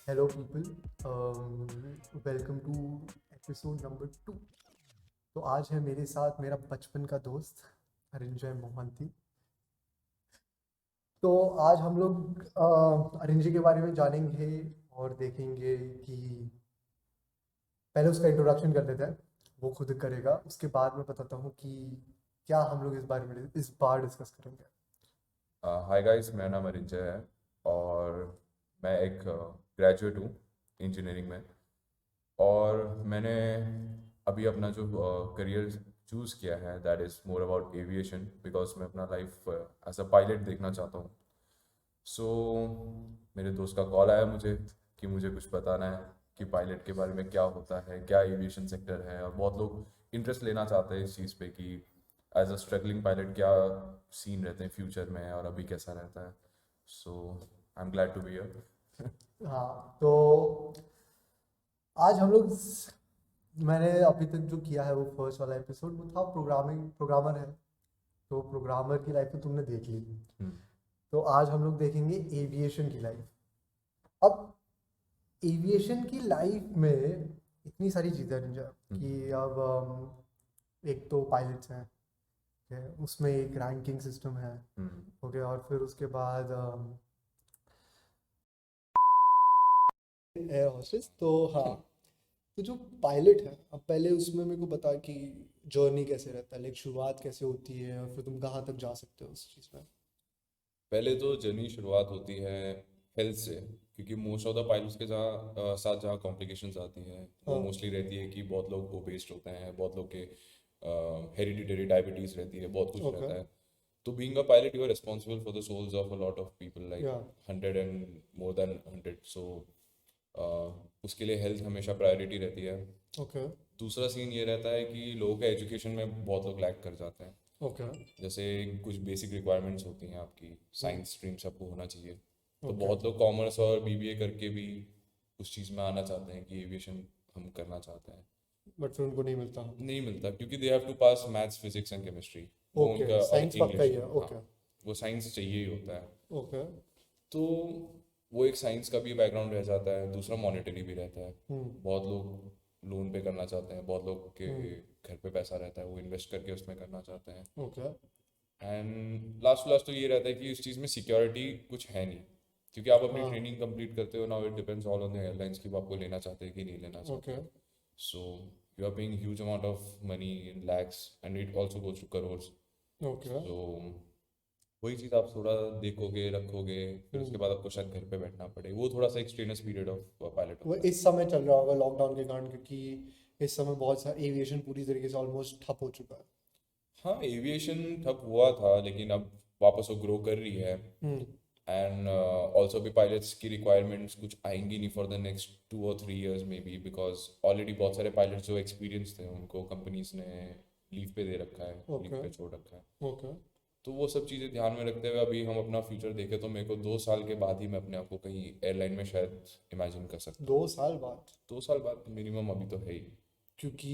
Hello, people. Welcome to episode number 2। तो आज है मेरे साथ मेरा बचपन का दोस्त अरिंजय मोहंती। तो आज हम लोग अरिंजय के बारे में जानेंगे और देखेंगे कि पहले उसका इंट्रोडक्शन कर लेते हैं। वो खुद करेगा, उसके बाद मैं बताता हूँ कि क्या हम लोग इस बारे में इस बार डिस्कस करेंगे। हाय गाइस, मेरा नाम अरिंजय है और मैं एक ग्रेजुएट हूँ इंजीनियरिंग में। और मैंने अभी अपना जो करियर चूज़ किया है that is more about aviation because मैं अपना लाइफ एज अ पायलट देखना चाहता हूँ। सो मेरे दोस्त का कॉल आया मुझे कि मुझे कुछ बताना है कि पायलट के बारे में क्या होता है, क्या एविएशन सेक्टर है, और बहुत लोग इंटरेस्ट लेना चाहते हैं इस चीज़ पे कि एज अ स्ट्रगलिंग पायलट क्या सीन रहते हैं फ्यूचर में और अभी कैसा रहता है। So I am glad to be here. हाँ, तो आज हम लोग मैंने अभी तक जो किया है वो फर्स्ट वाला एपिसोड वो था प्रोग्रामर है। तो प्रोग्रामर की लाइफ तो तुमने देख ली। तो आज हम लोग देखेंगे एविएशन की लाइफ। अब एविएशन की लाइफ में इतनी सारी चीज़ें हैं कि अब एक तो पायलट्स हैं, ठीक है, उसमें एक रैंकिंग सिस्टम है। ओके, और फिर उसके बाद एयर हॉस्टेस। तो हाँ, तो जो पायलट है, अब पहले उसमें मेरे को बता कि जर्नी कैसे रहता है, लाइक शुरुआत कैसे होती है और फिर तुम कहाँ तक जा सकते हो उस चीज़ में। पहले तो जर्नी शुरुआत होती है हेल्थ से, क्योंकि मोस्ट ऑफ द पायलट्स के साथ जहाँ कॉम्प्लिकेशंस आती हैं वो हाँ। मोस्टली रहती है कि बहुत लोग ओबेस्ड होते हैं, बहुत लोग के हेरिडिटरी डायबिटीज़ रहती है, बहुत कुछ ओके। रहता है। तो being a pilot you are responsible for the souls of a lot of people, like yeah. 100 and more than 100। सो उसके लिए हेल्थ हमेशा प्रायोरिटी रहती है। ओके। दूसरा सीन ये रहता है कि लोगों का एजुकेशन में बहुत लोग लैक कर जाते हैं। ओके। जैसे कुछ बेसिक रिक्वायरमेंट्स होती हैं, आपकी साइंस स्ट्रीम सबको होना चाहिए। तो ओके। बहुत लोग कॉमर्स और बीबीए करके भी उस चीज़ में आना चाहते हैं कि एविएशन हम करना चाहते हैं। बट फिर उनको नहीं मिलता। नहीं मिलता क्योंकि they have to pass maths physics and chemistry, वो ओके, उनका, और साइंस पक्का इंग्लिश। ही है। हाँ, ओके। वो साइंस चाहिए ही होता है। ओके। तो वो एक साइंस का भी बैकग्राउंड रह जाता है, दूसरा मॉनेटरी भी रहता है। हम्म। बहुत लोग लोन पे करना चाहते हैं, बहुत लोग के हम्म। घर पे पैसा रहता है वो इन्वेस्ट करके उसमें करना चाहते हैं। ओके। एंड लास्ट लास्ट तो ये रहता है कि उस चीज़ में सिक्योरिटी कुछ है नहीं, क्योंकि आप अपनी हाँ। ट्रेनिंग कंप्लीट करते हो, now it depends all on the airlines कि वो आपको लेना चाहते हैं कि नहीं लेना चाहते ओके। हैं। So you are paying huge amount of money in lakhs and it also goes to crores. Okay. So वही चीज़ आप थोड़ा देखोगे रखोगे, फिर उसके हम्म। बाद आपको शायद घर पे बैठना पड़े, वो थोड़ा सा एक स्ट्रेनस पीरियड ऑफ पायलट वो होता है। इस समय चल रहा होगा लॉकडाउन के कारण, क्योंकि इस समय बहुत सा एविएशन पूरी तरीके से ऑलमोस्ट ठप हो चुका है। हाँ, एविएशन ठप हुआ था लेकिन अब वापस वो ग्रो कर रही है। हम्म। एंड ऑल्सो भी पायलट्स की रिक्वायरमेंट्स कुछ आएंगी नहीं फॉर द नेक्स्ट 2 और 3 years may be, because already बहुत सारे पायलट्स जो एक्सपीरियंस थे उनको कंपनीज ने लीव पे दे रखा है, लीव ओके। पे छोड़ रखा है। ओके। तो वो सब चीज़ें ध्यान में रखते हुए अभी हम अपना फ्यूचर देखें तो मेरे को 2 साल के बाद ही मैं अपने आप को कहीं एयरलाइन में शायद इमेजिन कर सकता हूँ। 2 साल बाद? 2 साल बाद मिनिमम अभी तो है ही। क्योंकि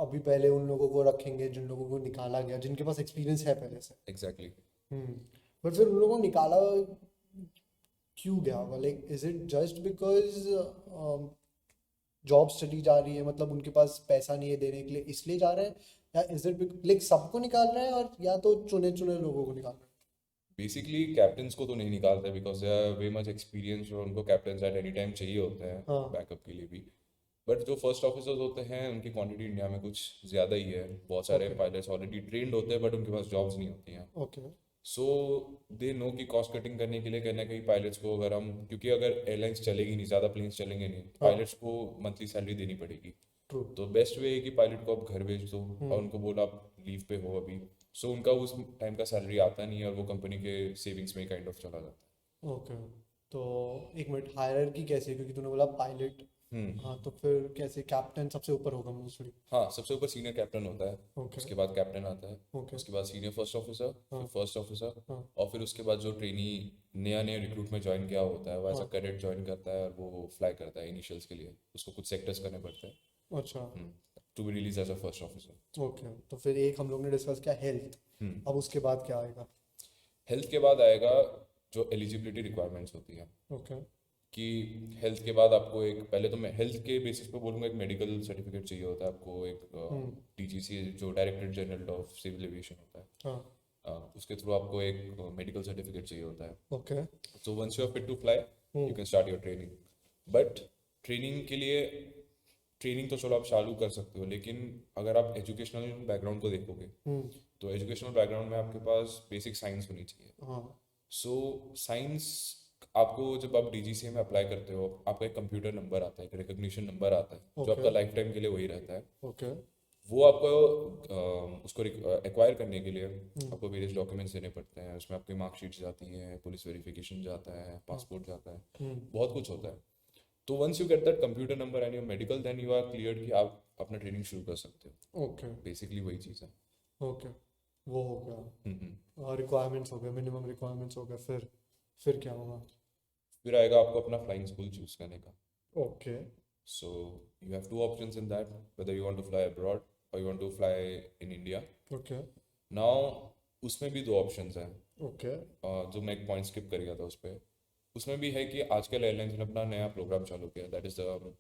अभी पहले उन लोगों को रखेंगे जिन लोगों को निकाला गया, जिनके पास एक्सपीरियंस है पहले से। एग्जैक्टली। हम्म। बट फिर उन लोगों को निकाला क्यों गया होगा? Like is it just because jobs चली जा रही है, मतलब उनके पास पैसा नहीं है देने के लिए इसलिए जा रहे हैं, या इज इट लाइक सबको निकाल रहे हैं और या तो चुने चुने लोगों को निकाल रहे बेसिकली कैप्टन्स को तो नहीं निकालते because they are way much experience और उनको कैप्टन्स एट एनी टाइम चाहिए होते हैं हैं? हाँ। बैकअप के लिए भी। बट जो फर्स्ट ऑफिसर्स होते हैं उनकी क्वांटिटी इंडिया में कुछ ज़्यादा ही है, बहुत सारे ओके। पायलट्स ऑलरेडी ट्रेंड होते हैं बट उनके पास जॉब्स नहीं होती हैं। ओके। सो दे नो कि कॉस्ट कटिंग करने के लिए कहीं ना कहीं पायलट्स को, अगर हम, क्योंकि अगर एयरलाइंस चलेगी नहीं, ज़्यादा प्लेन्स चलेंगे नहीं, हाँ। पायलट्स को मंथली सैलरी देनी पड़ेगी। ट्रू। तो बेस्ट वे है कि पायलट को आप घर भेज दो और हम्म। उनको बोला आप लीव पे हो अभी। सो उनका उस टाइम का सैलरी आता नहीं है और वो कंपनी के सेविंग्स में काइंड ऑफ चला जाता ओके। तो एक मिनट, हायरार्की कैसी है? क्योंकि तूने बोला पायलट। है। हाँ, तो फिर कैसे कैप्टन सबसे ऊपर होगा मोस्टली? हाँ, सबसे ऊपर सीनियर कैप्टन होता है, ओके। उसके बाद कैप्टन आता है, ओके। उसके बाद सीनियर फर्स्ट ऑफिसर, फिर हाँ। फर्स्ट ऑफिसर, हाँ। और फिर उसके बाद जो ट्रेनी नया नया रिक्रूट में ज्वाइन किया होता है वो एज अ हाँ। कैडेट ज्वाइन करता है और वो फ्लाई करता है इनिशियल्स के लिए, उसको कुछ सेक्टर्स करने पड़ते अच्छा। हैं to be release as a first officer. Okay, तो फिर एक हम लोग ने डिस्कस किया हेल्थ। हम्म। अब उसके बाद क्या आएगा? हेल्थ के बाद आएगा जो एलिजिबिलिटी रिक्वायरमेंट्स होती है। ओके। कि हेल्थ के बाद आपको एक, पहले तो मैं हेल्थ के बेसिस पे बोलूँगा, एक मेडिकल सर्टिफिकेट चाहिए होता है आपको, एक हम्म। DGC जो director general of civil aviation होता है, हाँ। उसके थ्रू आपको एक मेडिकल सर्टिफिकेट चाहिए होता है. Okay. So once you're fit to fly, you can start your training. But training के लिए, ट्रेनिंग तो चलो आप चालू कर सकते हो, लेकिन अगर आप एजुकेशनल बैकग्राउंड को देखोगे हम्म। तो एजुकेशनल बैकग्राउंड में आपके पास बेसिक साइंस होनी चाहिए. हाँ। सो साइंस, आपको जब आप DGCA में अप्लाई करते हो, आपका एक कंप्यूटर नंबर आता है, एक रिकग्निशन नंबर आता है, जो ओके। आपका लाइफ टाइम के लिए वही रहता है. ओके। वो आपको उसको एक्वायर करने के लिए आपको वेरियस डॉक्यूमेंट्स देने पड़ते हैं. उसमें आपकी मार्कशीट जाती हैं, पुलिस वेरिफिकेशन जाता है, पासपोर्ट जाता है, बहुत कुछ होता है. तो once you get that computer number and your medical, then you are cleared कि आप अपना ट्रेनिंग शुरू कर सकते हो. ओके। बेसिकली वही चीज़ है. ओके। वो हो गया, रिक्वायरमेंट्स हो गए, मिनिमम रिक्वायरमेंट्स हो गए, फिर क्या होगा? फिर आएगा आपको अपना फ्लाइंग स्कूल चूज करने का. Okay. So you have two options in that, whether you want to fly abroad or you want to fly in India. Okay. Now उसमें भी दो ऑप्शंस हैं. ओके। जो मैं एक पॉइंट स्किप कर गया था उस पर. उसमें भी है कि आजकल एयरलाइंस ने अपना नया प्रोग्राम चालू किया, that is the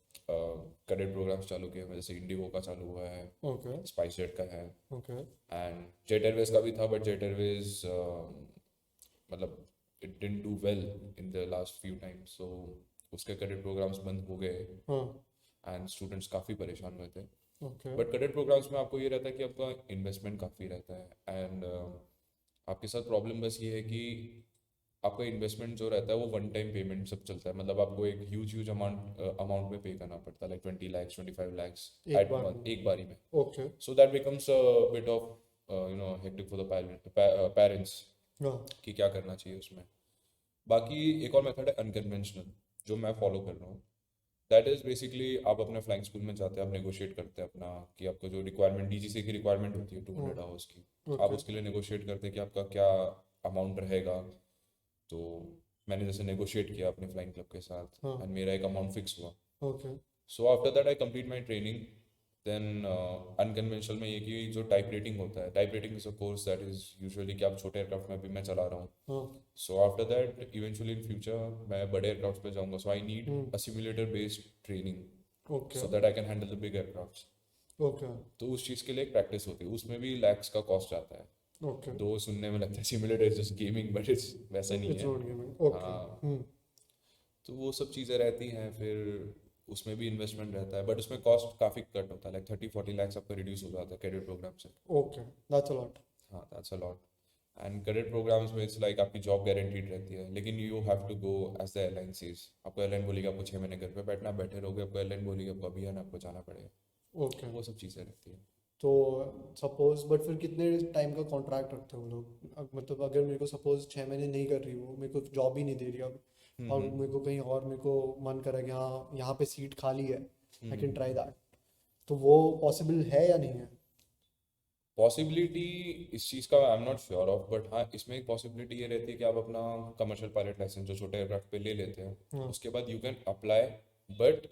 cadet program चालू किया. जैसे इंडिगो का चालू हुआ है, ओके। स्पाइस जेट का है, ओके। एंड जेट एयरवेज का भी था, बट जेट एयरवेज मतलब it didn't do well in the last few times. So उसके कैडेट प्रोग्राम्स बंद हो गए हाँ। एंड स्टूडेंट्स काफ़ी परेशान हुए थे. ओके। बट कैडेट प्रोग्राम्स में आपको ये रहता है कि आपका इन्वेस्टमेंट काफ़ी रहता है, एंड आपके साथ प्रॉब्लम बस ये है कि आपका इन्वेस्टमेंट जो रहता है वो वन टाइम पेमेंट सब चलता है. मतलब आपको एक ह्यूज अमाउंट में पे करना पड़ता है, लाइक 20 lakhs 25 lakhs एक बार में? एक बारी में. Okay. So that becomes a bit of hectic for the parents हाँ। कि क्या करना चाहिए उसमें. बाकी एक और मेथड है अनकन्वेंशनल, जो मैं फॉलो कर रहा हूँ. दैट इज़ बेसिकली आप अपने फ्लाइंग स्कूल में जाते हैं, आप नेगोशिएट करते हैं अपना, कि आपको जो रिक्वायरमेंट DGCA की रिक्वायरमेंट होती है 200 आवर्स की, आप ओके। उसके लिए नेगोशिएट करते हैं कि आपका क्या अमाउंट रहेगा. तो मैंने जैसे नेगोशिएट किया अपने फ्लाइंग क्लब के साथ, हाँ। एंड मेरा एक अमाउंट फिक्स हुआ. Okay. So after that I complete my training. Then unconventional में ये कि जो टाइप रेटिंग होता है, type rating is a course that is usually कि आप छोटे एयरक्राफ्ट में भी मैं चला रहा हूँ. हाँ। So after that eventually in future मैं बड़े एयरक्राफ्ट पे जाऊंगा. So I need a simulator based training okay. So that I can handle the big aircraft. Okay. तो उस चीज़ के लिए एक प्रैक्टिस होती है, उसमें भी लैक्स का कॉस्ट आता है. ओके। दो सुनने में लगता है simulator is just gaming, but it's वैसा नहीं इट्स है. Not gaming. ओके। हाँ, तो वो सब चीज़ें रहती हैं. फिर उसमें भी इन्वेस्टमेंट रहता है, बट उसमें कॉस्ट काफ़ी कट होता है, लाइक 30-40 lakhs आपका रिड्यूस हो जाता है कैडेट प्रोग्राम से. ओके। That's a lot. हाँ, that's a lot. And cadet programs में इट्स लाइक आपकी जॉब गारंटीड रहती है, लेकिन you have to go as the airline says. आपको एयरलाइन बोलेगी आपको 6 महीने घर पे बैठना, बैठे रहोगे. आपको एयरलाइन बोलेगी आपको अभी आना, आपको जाना पड़ेगा. ओके। वो सब चीज़ें रहती हैं. तो सपोज, बट फिर कितने टाइम का कॉन्ट्रैक्ट रखते हो लोग? मतलब अगर मेरे को सपोज 6 महीने नहीं कर रही, वो मेरे को जॉब ही नहीं दे रही अब, और मेरे को कहीं और, मेरे को मन करा कि हाँ यहाँ पे सीट खाली है, आई कैन ट्राई दैट, तो वो पॉसिबल है या नहीं है? पॉसिबिलिटी इस चीज़ का आई am not sure of, but हाँ इसमें एक पॉसिबिलिटी ये रहती है कि आप अपना कमर्शियल पायलट लाइसेंस जो छोटे एयरक्राफ्ट पे ले लेते हैं, हाँ। उसके बाद you can apply. But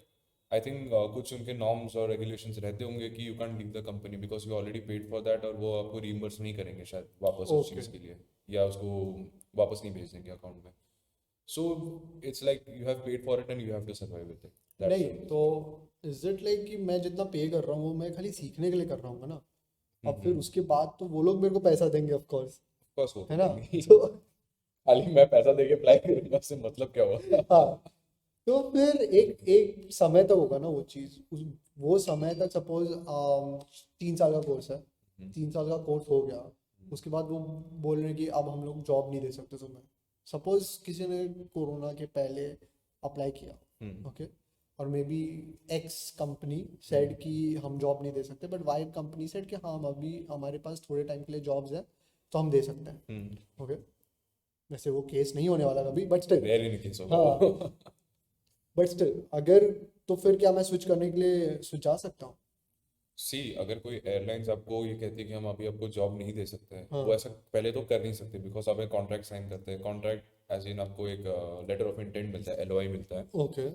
I think कुछ उनके नॉर्म्स और रेगुलेशंस रहते होंगे कि you can leave the company because you already paid for that, और वो आपको रीइंबर्स नहीं करेंगे शायद वापस उस ओके। चीज़ के लिए, या उसको वापस नहीं भेज देंगे अकाउंट में. So it's like you have paid for it and you have to survive with it. नहीं तो इज इट लाइक कि मैं जितना पे कर रहा हूँ वो मैं खाली सीखने के लिए कर रहा हूँ ना, अब फिर उसके बाद तो वो लोग मेरे को पैसा देंगे ऑफ कोर्स, ऑफकोर्स वो है ना? करेंगे. तो खाली मैं पैसा देके अप्लाई करूंगा उससे मतलब क्या हुआ. हाँ, तो फिर एक एक समय तक होगा ना वो चीज़, वो समय तक सपोज 3 साल का कोर्स है, 3 साल का कोर्स हो गया, उसके बाद वो बोल रहे हैं कि अब हम लोग जॉब नहीं दे सकते तुम्हें. सपोज किसी ने कोरोना के पहले अप्लाई किया, ओके, और may be x company said कि हम जॉब नहीं दे सकते, बट वाई कंपनी सेड कि हाँ हम अभी हमारे पास थोड़े टाइम के लिए जॉब्स हैं तो हम दे सकते हैं. ओके, वैसे वो केस नहीं होने वाला कभी, but still, rare in case हाँ, होगा. बट स्टिल अगर, तो फिर क्या मैं स्विच करने के लिए स्विच जा सकता हूँ? सी, अगर कोई एयरलाइंस आपको ये कहती है कि हम अभी आपको जॉब नहीं दे सकते हैं, हाँ. वो ऐसा पहले तो कर नहीं सकते बिकॉज आप एक कॉन्ट्रैक्ट साइन करते हैं. कॉन्ट्रैक्ट एज इन आपको एक लेटर ऑफ इंटेंट मिलता है, LOI मिलता है. Okay.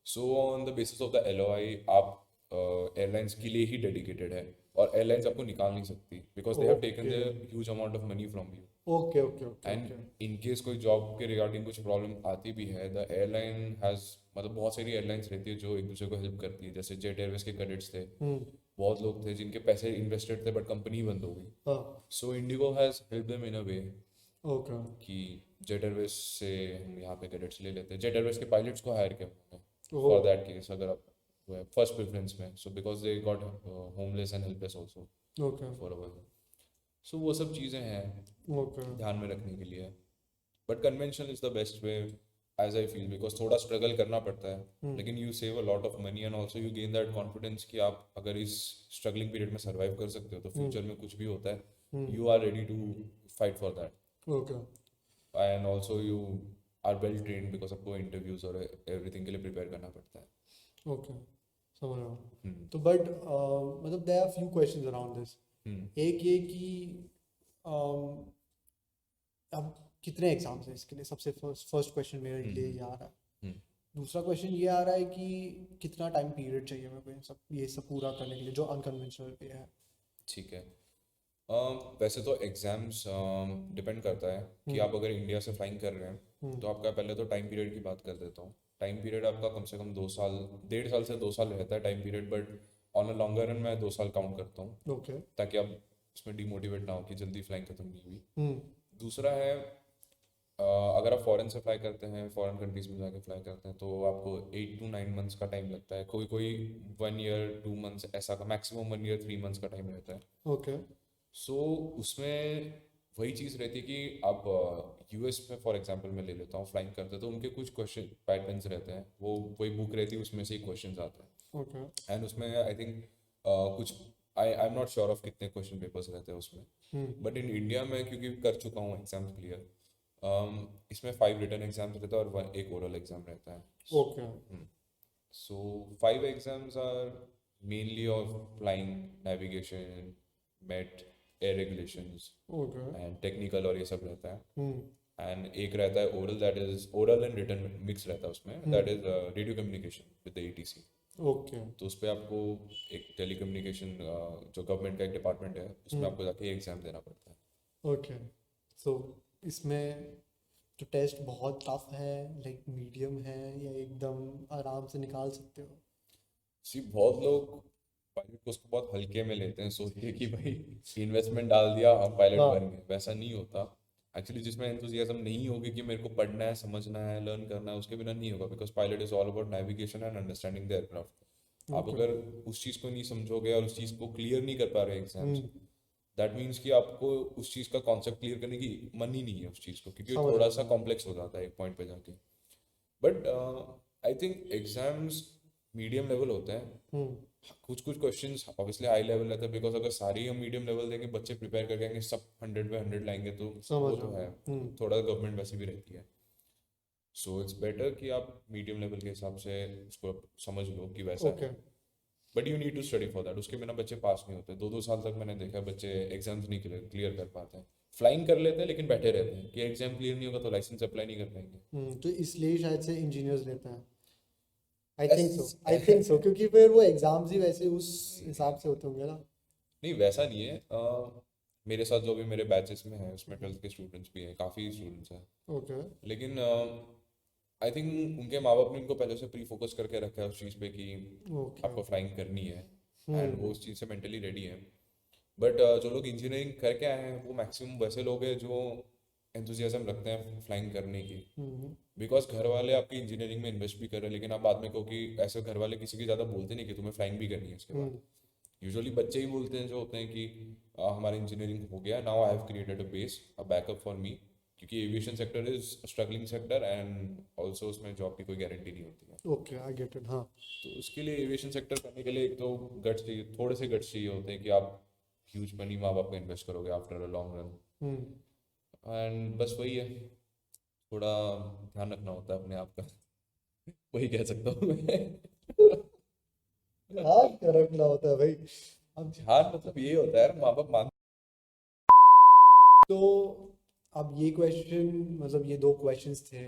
So on the basis of the LOI आप एयरलाइंस के लिए ही डेडिकेटेड है, और एयरलाइंस आपको निकाल नहीं सकती because they have taken the okay. Huge amount of money from you. Okay okay okay and okay. In case कोई जॉब के रिगार्डिंग कुछ प्रॉब्लम आती भी है, द एयरलाइन हैज़, मतलब बहुत सारी एयरलाइंस रहती है जो एक दूसरे को हेल्प करती है। जैसे जेट एयरवेज के कैडेट्स थे, हम्म। बहुत लोग थे जिनके पैसे इन्वेस्टेड थे बट कंपनी बंद हो गई। हाँ। So IndiGo has help them in a way okay. कि जेट एयरवेज से हम यहाँ पे कैडेट्स ले लेते हैं, जेट एयरवेज के पायलट्स को हायर किया उन्होंने ओ। फॉर दैट केस, अगर आप फर्स्ट प्रेफरेंस में, so because they got homeless and helpless also okay for a. So वो सब चीज़ें हैं ओके। ध्यान में रखने के लिए। But conventional is the best way as I feel, because थोड़ा स्ट्रगल करना पड़ता है, हम्म लेकिन you save a lot of money and also you gain that confidence कि आप अगर इस स्ट्रगलिंग पीरियड में सर्वाइव कर सकते हो तो हम्म फ्यूचर में कुछ भी होता है, hmm. You are ready to fight for that. Okay and also you are well trained because आपको इंटरव्यूज और एवरीथिंग के लिए प्रिपेयर करना पड़ता है। ओके, समझ रहा हूँ। हम्म तो बट मतलब there are few questions around this. Hmm एक ये कि um, अब कितने एग्जाम्स हैं इसके लिए, सबसे फर्स्ट क्वेश्चन मेरे लिए ये आ रहा है। हम्म। दूसरा क्वेश्चन ये आ रहा है कि कितना टाइम पीरियड चाहिए मेरे को ये सब पूरा करने के लिए जो अनकन्वेंशनल पे है। ठीक है। वैसे तो एग्ज़ाम्स डिपेंड करता है कि हम्म आप अगर इंडिया से फ्लाइंग कर रहे हैं, हम्म। तो आपका पहले तो टाइम पीरियड की बात कर देता हूँ। टाइम पीरियड आपका कम से कम 2 साल, 1.5 साल से 2 साल रहता है time period, but on a longer run मैं 2 साल काउंट करता हूँ, ओके। ताकि आप उसमें डिमोटिवेट ना हो कि जल्दी फ्लाइंग खत्म नहीं हुई। हम्म दूसरा है, अगर आप फॉरेन से फ्लाई करते हैं, फॉरेन कंट्रीज में जाके फ्लाई करते हैं, तो आपको 8 to 9 मंथ्स का टाइम लगता है। कोई कोई 1 year 2 months ऐसा का, मैक्सिमम 1 year 3 months का टाइम रहता है। ओके। सो उसमें वही चीज़ रहती है कि आप यूएस में फॉर एग्जांपल मैं ले लेता हूँ, फ्लाइंग करते हैं तो उनके कुछ क्वेश्चन पैटर्न्स रहते हैं, वो वही बुक रहती है, उसमें से ही क्वेश्चंस आते हैं। ओके। एंड उसमें आई थिंक कुछ, आई एम नॉट श्योर ऑफ कितने क्वेश्चन पेपर्स रहते हैं उसमें, हम्म। बट इन इंडिया में क्योंकि कर चुका हूँ एग्जाम क्लियर, इसमें 5 रिटन एग्जाम्स रहता है और एक ओरल एग्जाम रहता है। Okay. So 5 exams are mainly of flying, navigation, met, air regulations okay. And technical और ये सब रहता है। हम्म एंड एक रहता है oral, that is oral and written mix रहता है उसमें, that hmm. Is radio communication with the ATC. Okay. तो उस पर आपको एक टेलीकम्युनिकेशन जो गवर्नमेंट का एक डिपार्टमेंट है, उसमें हम्म। आपको जाके एग्जाम देना पड़ता है। ओके। सो इसमें जो टेस्ट बहुत टफ है, लाइक मीडियम है, या एकदम आराम से निकाल सकते हो? सी बहुत लोग पायलट को उसको बहुत हल्के में लेते हैं, सोच के कि भाई इन्वेस्टमेंट डाल दिया हम पायलट हाँ। बन गए, वैसा नहीं होता। एक्चुअली जिसमें एंथुजियाज्म नहीं होगी कि मेरे को पढ़ना है, समझना है, लर्न करना है, उसके बिना नहीं होगा, because pilot is all about navigation and understanding the aircraft. आप ओके। अगर उस चीज़ को नहीं समझोगे और उस चीज़ को क्लियर नहीं कर पा रहे एग्जाम्स, हम्म। दैट मीन्स कि आपको उस चीज़ का कॉन्सेप्ट क्लियर करने की मन ही नहीं है उस चीज़ को, क्योंकि वो समझ थोड़ा रहा सा हूँ। कॉम्प्लेक्स हो जाता है एक पॉइंट पे जाके। But I think exams medium level होते हैं। हम्म। कुछ कुछ क्वेश्चंस ऑब्वियसली हाई लेवल रहता है, बिकॉज अगर सारे ही हम मीडियम लेवल देंगे, बच्चे प्रिपेयर करके आएंगे, सब 100 पे 100 लाएंगे, तो समझ वो रहा तो है, हूँ। थोड़ा गवर्नमेंट वैसी भी रहती है। सो इट्स बेटर कि आप मीडियम लेवल के हिसाब से उसको समझ लो कि वैसा ओके। है। But you need to study for that, उसके बिना बच्चे पास नहीं होते। 2-2 साल तक मैंने देखा है बच्चे एग्जाम्स नहीं क्लियर कर पाते हैं, फ्लाइंग कर लेते हैं लेकिन बैठे रहते हैं कि एग्जाम क्लियर नहीं होगा तो लाइसेंस अप्लाई नहीं कर पाएंगे। तो इसलिए शायद से इंजीनियर्स लेते हैं। आई थिंक सो, ऐस- आई थिंक सो, क्योंकि फिर वो एग्जाम्स ही वैसे उस हिसाब से होते होंगे ना। नहीं वैसा नहीं है। मेरे साथ जो भी मेरे बैचेस में है उसमें 12th के स्टूडेंट्स भी हैं, काफ़ी स्टूडेंट्स हैं, ओके। लेकिन आई थिंक उनके माँ बाप ने उनको पहले से प्री फोकस करके रखा है उस चीज़ पे कि ओके। आपको फ्लाइंग करनी है, एंड वो हम्म उस चीज़ से मेंटली रेडी है। बट जो लोग इंजीनियरिंग करके आए हैं वो मैक्सिमम वैसे लोग हैं जो एंथुजियाज्म रखते हैं फ्लाइंग करने की, हम्म बिकॉज घर वाले आपकी इंजीनियरिंग में इन्वेस्ट भी कर रहे हैं, लेकिन आप बाद में कहो कि ऐसे घर वाले किसी की ज़्यादा बोलते नहीं कि तुम्हें फ्लाइंग भी करनी है इसके बाद। हम्म। यूजुअली बच्चे ही बोलते हैं जो होते हैं कि हमारा इंजीनियरिंग हो गया, now I have created a base, a backup for me, क्योंकि aviation sector is struggling sector and also उसमें जॉब की कोई गारंटी नहीं होती है। Okay, I get it. हाँ। तो उसके लिए एविएशन सेक्टर करने के लिए एक तो गट्स चाहिए, थोड़े से गट्स चाहिए होते हैं कि आप ह्यूज मनी माँ बाप का इन्वेस्ट करोगे after a long run. Hmm. And बस वही है, थोड़ा ध्यान रखना होता है अपने आप का, वही कह सकता हूँ मैं। हाँ, क्या रखना होता है भाई। अब ध्यान मतलब ये होता है यार, माँ बाप मान। तो अब ये क्वेश्चन, मतलब ये दो क्वेश्चंस थे,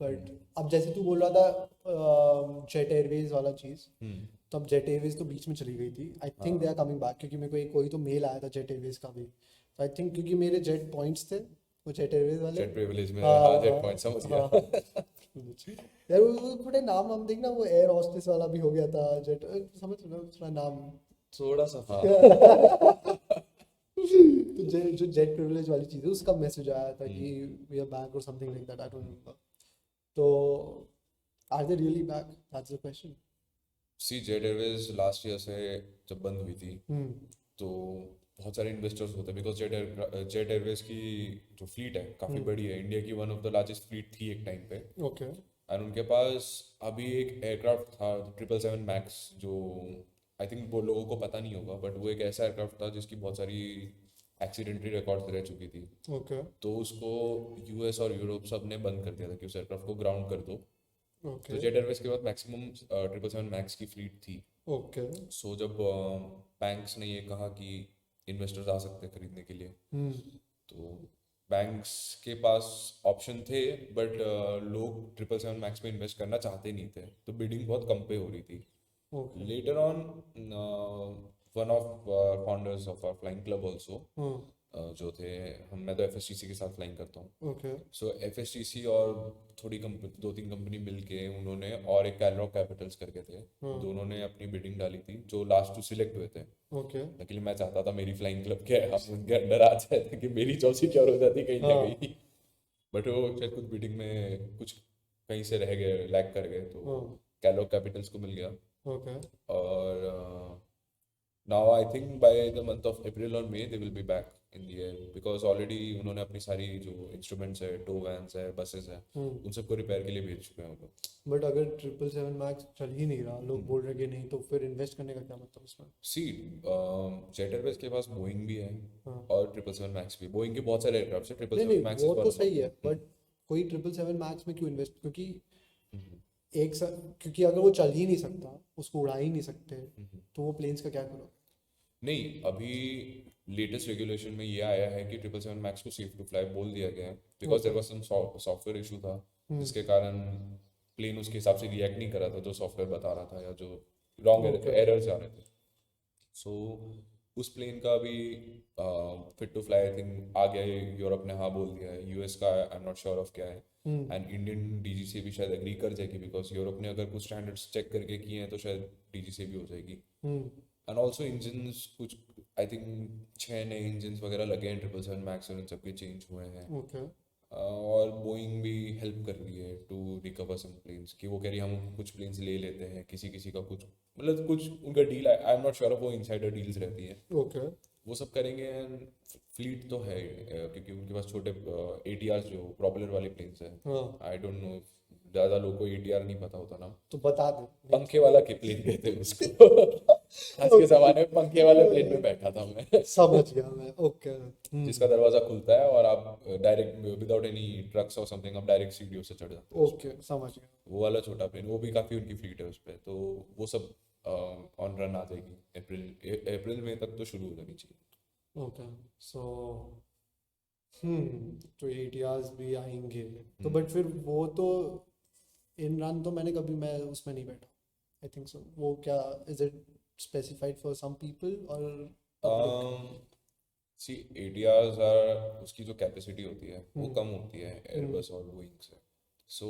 बट अब जैसे तू बोल रहा था जेट एयरवेज वाला चीज़, हम्म तो अब जेट एयरवेज तो बीच में चली गई थी। आई थिंक दे हाँ आर कमिंग बैक, क्योंकि मेरे को एक कोई तो मेल आया था जेट एयरवेज का भी, आई थिंक क्योंकि मेरे जेट पॉइंट्स थे वो जेट एयरवेज वाले। जेट प्रिविलेज में, हाँ हाँ जेट हाँ पॉइंट समझ हाँ गया। यार वो थोड़े नाम हम देखना, वो एयर हॉस्टेस वाला भी हो गया था जेट, समझ रहे हो थोड़ा नाम। थोड़ा सा हाँ। तो जो जेट प्रिविलेज वाली चीज़ है उसका मैसेज आया था कि वी आर बैक और something like that, I don't remember. तो are they really back, that's the question. See Jet Airways last year से जब बंद हुई थी हम्म तो बहुत सारे इन्वेस्टर्स होते हैं, बिकॉज जेट एयरवेज की जो फ्लीट है काफ़ी हम्म बड़ी है, इंडिया की one of the largest fleet थी एक टाइम पे। ओके एंड उनके पास अभी एक एयरक्राफ्ट था 777 मैक्स, जो आई थिंक वो लोगों को पता नहीं होगा, बट वो एक ऐसा एयरक्राफ्ट था जिसकी बहुत सारी एक्सीडेंटली रिकॉर्ड्स रह चुकी थी। ओके तो उसको यूएस और यूरोप सब ने बंद कर दिया था कि उस एयरक्राफ्ट को ग्राउंड कर दो। तो ओके जेट एयरवेज के बाद मैक्सिमम 777 मैक्स की फ्लीट थी। ओके सो जब बैंक्स ने ये कहा कि इन्वेस्टर्स आ सकते हैं खरीदने के लिए, हम्म तो बैंक्स के पास ऑप्शन थे, बट लोग 777 मैक्स पे इन्वेस्ट करना चाहते नहीं थे, तो बिडिंग बहुत कम पे हो रही थी। Okay later on one of founders of our flying club also, hmm जो थे, हम मैं तो एफएसटीसी के साथ फ्लाइंग करता हूँ। ओके सो एफएसटीसी और थोड़ी कंपनी, दो तीन कंपनी मिलके उन्होंने, और एक कैलरॉक कैपिटल्स करके थे, हाँ दोनों ने अपनी बिडिंग डाली थी, जो लास्ट टू सिलेक्ट हुए थे। ओके लेकिन मैं चाहता था मेरी फ्लाइंग क्लब के हम उनके अंडर आ जाए ताकि मेरी जॉब सिक्योर हो जाती कहीं ना हाँ कहीं। बट वो शायद कुछ बिडिंग में कुछ कहीं से रह गए, लैग कर गए, तो हाँ कैलरॉक कैपिटल्स को मिल गया। ओके और now I think by the month of April और मई they will be back in the air, because already उन्होंने अपनी सारी जो इंस्ट्रूमेंट्स है, टो वैन्स है, बसेस है, हम्म उन सबको रिपेयर के लिए भेज चुके हैं वो लोग। बट अगर 777 मैक्स चल ही नहीं रहा, लोग बोल रहे कि नहीं, तो फिर इन्वेस्ट करने का क्या मतलब उसमें? सी जेट एयरवेज के पास बोइंग भी है हाँ और 777 मैक्स भी। बोइंग के बहुत सारे एयरक्राफ्ट है, ट्रिपल नहीं सेवन नहीं मैक्स वो इज तो वन सही है, ऑफ बट कोई 777 मैक्स में क्यों इन्वेस्ट? क्योंकि देम। क्योंकि अगर वो चल ही नहीं सकता, उसको उड़ा ही नहीं सकते, तो वो प्लेन्स का क्या करो? नहीं, अभी लेटेस्ट रेगुलेशन में ये आया है कि 777 मैक्स को सेफ टू फ्लाई बोल दिया गया है, because okay there was some software issue था, हम्म जिसके कारण प्लेन उसके हिसाब से रिएक्ट नहीं कर रहा था जो सॉफ्टवेयर बता रहा था, या जो रॉन्ग ओके एरर्स आ रहे थे। सो उस प्लेन का भी fit to fly I think आ गया है, यूरोप ने हाँ बोल दिया है, यूएस का आई एम नॉट श्योर ऑफ क्या है। हम्म एंड इंडियन डीजीसी भी शायद एग्री कर जाएगी, बिकॉज यूरोप ने अगर कुछ स्टैंडर्ड्स चेक करके किए हैं तो शायद डीजीसी भी हो जाएगी। हम्म एंड ऑल्सो इंजन्स कुछ आई थिंक 6 नए इंजन्स वगैरह लगे हैं 777 मैक्स, और इन सबके चेंज हुए हैं। ओके और बोइंग भी हेल्प कर रही है टू रिकवर सम प्लेन्स, कि वो कह रही है हम कुछ प्लेन्स ले लेते हैं, किसी किसी का कुछ, मतलब कुछ उनका deal, I am not sure of, वो इनसाइडर डील्स रहती है, ओके वो सब करेंगे। एंड फ्लीट तो है क्योंकि उनके पास छोटे एटीआर जो प्रॉपेलर वाले प्लेन्स हैं। हाँ आई डोंट नो, ज़्यादा लोगों को एटीआर नहीं पता होता ना। तो बता दे पंखे वाला के प्लेन कहते हैं उसको। आज के ज़माने में पंखे वाले प्लेन में बैठा था मैं। समझ गया मैं। ओके जिसका दरवाज़ा खुलता है और आप डायरेक्ट विदाउट एनी ट्रक्स और समथिंग आप डायरेक्ट सीढ़ियों से चढ़ जाते हो उस पे। ओके समझ गया। वो वाला छोटा प्लेन, वो भी काफ़ी उनकी फ्लीट है उस पर, तो वो सब ऑन रन आ जाएगी अप्रैल में तक, तो शुरू हो जानी चाहिए। ओके सो तो एटीआर्स भी आएंगे तो, हम्म। बट फिर वो तो इन रन तो मैंने कभी, मैं उसमें नहीं बैठा, आई थिंक सो। वो क्या, is it specified for some people और पब्लिक? सी एटीआर्स आर, उसकी जो कैपेसिटी होती है वो हम्म कम होती है एयरबस और बोइंग से। सो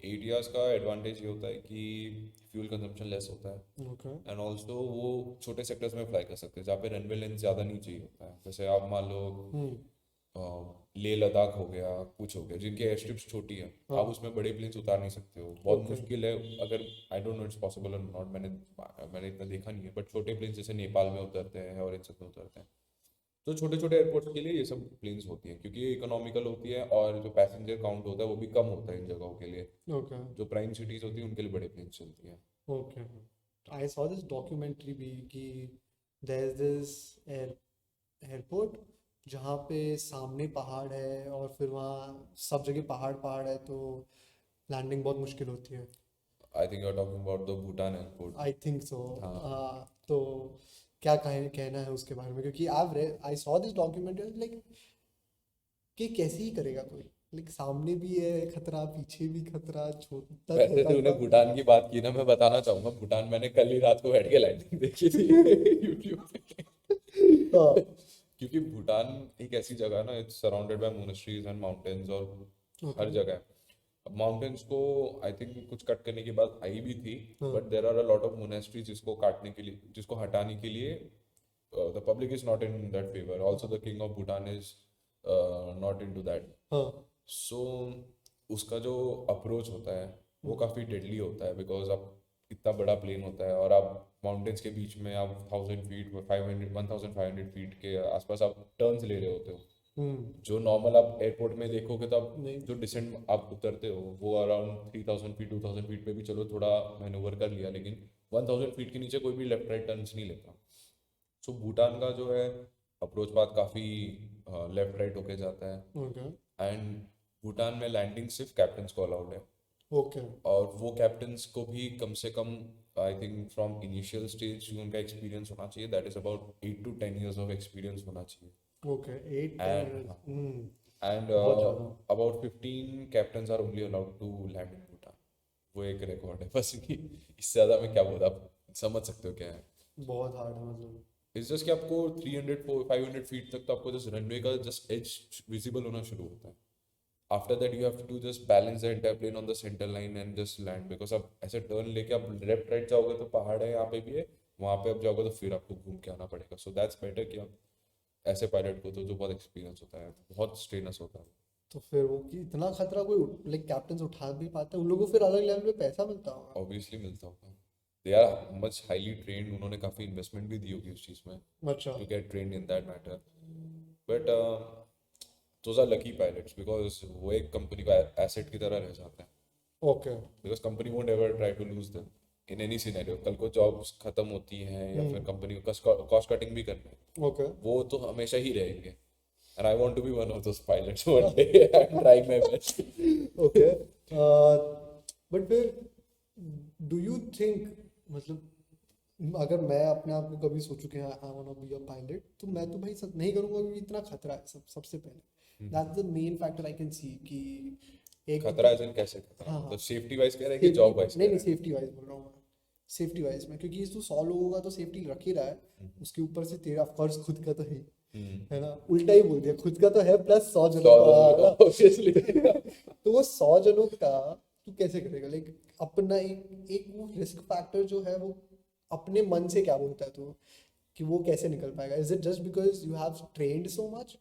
एटीआर्स का एडवांटेज ये होता है कि फ्यूल कंजम्पशन लेस होता है, ओके एंड ऑल्सो वो छोटे सेक्टर्स में फ्लाई कर सकते हैं जहाँ पे रनवे लेंथ ज़्यादा नहीं चाहिए होता है। जैसे आप मान लो हम्म लेह लद्दाख हो गया, कुछ हो गया, जिनकी एयर स्ट्रिप्स छोटी है, हाँ आप उसमें बड़े प्लेन्स उतार नहीं सकते हो, बहुत ओके मुश्किल है। अगर आई डोंट नो इट्स पॉसिबल और नॉट, मैंने इतना देखा नहीं है, बट छोटे प्लेन्स जैसे नेपाल में उतरते हैं और इन सब में उतरते हैं। तो छोटे छोटे एयरपोर्ट्स के लिए ये सब प्लेन्स होती हैं, क्योंकि ये इकोनॉमिकल होती है, और जो पैसेंजर काउंट होता है वो भी कम होता है इन जगहों के लिए। ओके जो प्राइम सिटीज़ होती हैं उनके लिए बड़े प्लेन्स चलती हैं। Okay I saw this documentary भी कि देयर इज दिस एयरपोर्ट जहाँ पे सामने पहाड़ है और फिर वहाँ सब जगह पहाड़ पहाड़ है, तो लैंडिंग बहुत मुश्किल होती है। I think you are talking about the Bhutan airport. I think so. हाँ। तो क्या कहना है उसके बारे में? क्योंकि I saw this documentary, like कि कैसे ही करेगा कोई, लाइक सामने भी है खतरा, पीछे भी खतरा, छोटा वैसे छोटा तूने सा। भूटान की बात की ना, मैं बताना चाहूंगा, भूटान मैंने कल ही रात को बैठ के लैंडिंग देखी थी यूट्यूब पे। हाँ क्योंकि भूटान एक ऐसी जगह है ना, it's surrounded by monasteries and mountains, और ओके। हर जगह है। अब माउंटेन्स को आई थिंक कुछ कट करने की बात आई भी थी, हाँ। But there are a lot of monasteries जिसको काटने के लिए, जिसको हटाने के लिए the public is not in that favour, also the king of Bhutan is not in to that. हाँ। सो उसका जो अप्रोच होता है वो हम्म। काफ़ी डेडली होता है, बिकॉज आप इतना बड़ा प्लेन होता है और आप माउंटेन्स के बीच में आप 1000 फीट 500 1500 फीट के आसपास आप टर्न्स ले रहे होते हो। हम्म। जो नॉर्मल आप एयरपोर्ट में देखोगे तो आप नहीं। जो डिसेंट आप उतरते हो वो अराउंड 3000 फीट 2000 फीट पे भी चलो थोड़ा मैनूवर कर लिया, लेकिन 1000 फीट के नीचे कोई भी लेफ्ट राइट टर्न्स नहीं लेता। सो भूटान का जो है अप्रोच बात काफ़ी लेफ्ट राइट होके जाता है। ओके। एंड भूटान में लैंडिंग सिर्फ कैप्टन्स को अलाउड है, ओके। और वो कैप्टन्स को भी कम से कम I think from initial stage जो उनका एक्सपीरियंस होना चाहिए, that is about 8 to 10 years of experience होना चाहिए। ओके। 8-10 years। एंड एंड बहुत ज़्यादा। About 15 captains are only allowed to land in Bhutan. वो एक रिकॉर्ड है बस कि इससे ज़्यादा मैं क्या बोला, आप समझ सकते हो क्या है। बहुत हार्ड है मतलब। इट्स जस्ट कि आपको 300 500 फीट तक तो आपको जस्ट रनवे का जस्ट एज विजिबल होना शुरू होता है। After that you have to just balance the entire plane on the centre line and just land, because आप ऐसे टर्न लेके आप लेफ्ट राइट जाओगे तो पहाड़ है यहाँ पे भी है, वहाँ पे आप जाओगे तो फिर आपको घूम के आना पड़ेगा। सो दैट्स बेटर कि आप ऐसे पायलट को तो जो बहुत एक्सपीरियंस होता है, बहुत स्ट्रेनस होता है। तो फिर वो कि इतना खतरा कोई लाइक कैप्टन उठा भी पाता है, उन लोगों को फिर अलग लेवल पे पैसा मिलता होगा। ऑब्वियसली मिलता होगा, they are much highly trained, उन्होंने काफ़ी इन्वेस्टमेंट भी दी होगी उस चीज़ में अच्छा। To get trained in that matter. But those are lucky pilots because वो एक कंपनी का एसेट की तरह रह जाते हैं, okay. Because company won't ever try to lose them in any scenario. कल को जॉब्स खत्म होती हैं या फिर कंपनी को कॉस्ट कटिंग भी करनी है, ओके। वो तो हमेशा ही रहेंगे। And I want to be one of those pilots one day, I am trying my best. Okay. But फिर डू यू थिंक मतलब अगर मैं अपने आप को कभी सोचूं कि I want to be a pilot, तो मैं तो भाई सब नहीं करूंगा क्योंकि इतना खतरा है सबसे पहले। That's the main factor I can see कि एक तो खतरा एज इन कैसे खतरा, हाँ मतलब हाँ सेफ्टी वाइज कह रहे हैं कि सेफ्टी, जॉब वाइज नहीं कह नहीं रहे सेफ्टी वाइज बोल रहा हूँ मैं। सेफ्टी वाइज में क्योंकि तू 100 लोगों का तो सेफ्टी रख ही रहा है, हैं? उसके ऊपर से तेरा ऑफकोर्स खुद का तो है ही, हम्म। है ना। उल्टा ही बोल दिया, खुद का तो है प्लस 100 जनों 100 जनों का, का ऑब्वियसली। है ना। तो वो 100 जनों का तू कैसे करेगा लाइक अपना एक एक वो रिस्क फैक्टर जो है वो अपने मन से क्या बोलता है तो कि वो कैसे निकल पाएगा। Is it just because you have trained so much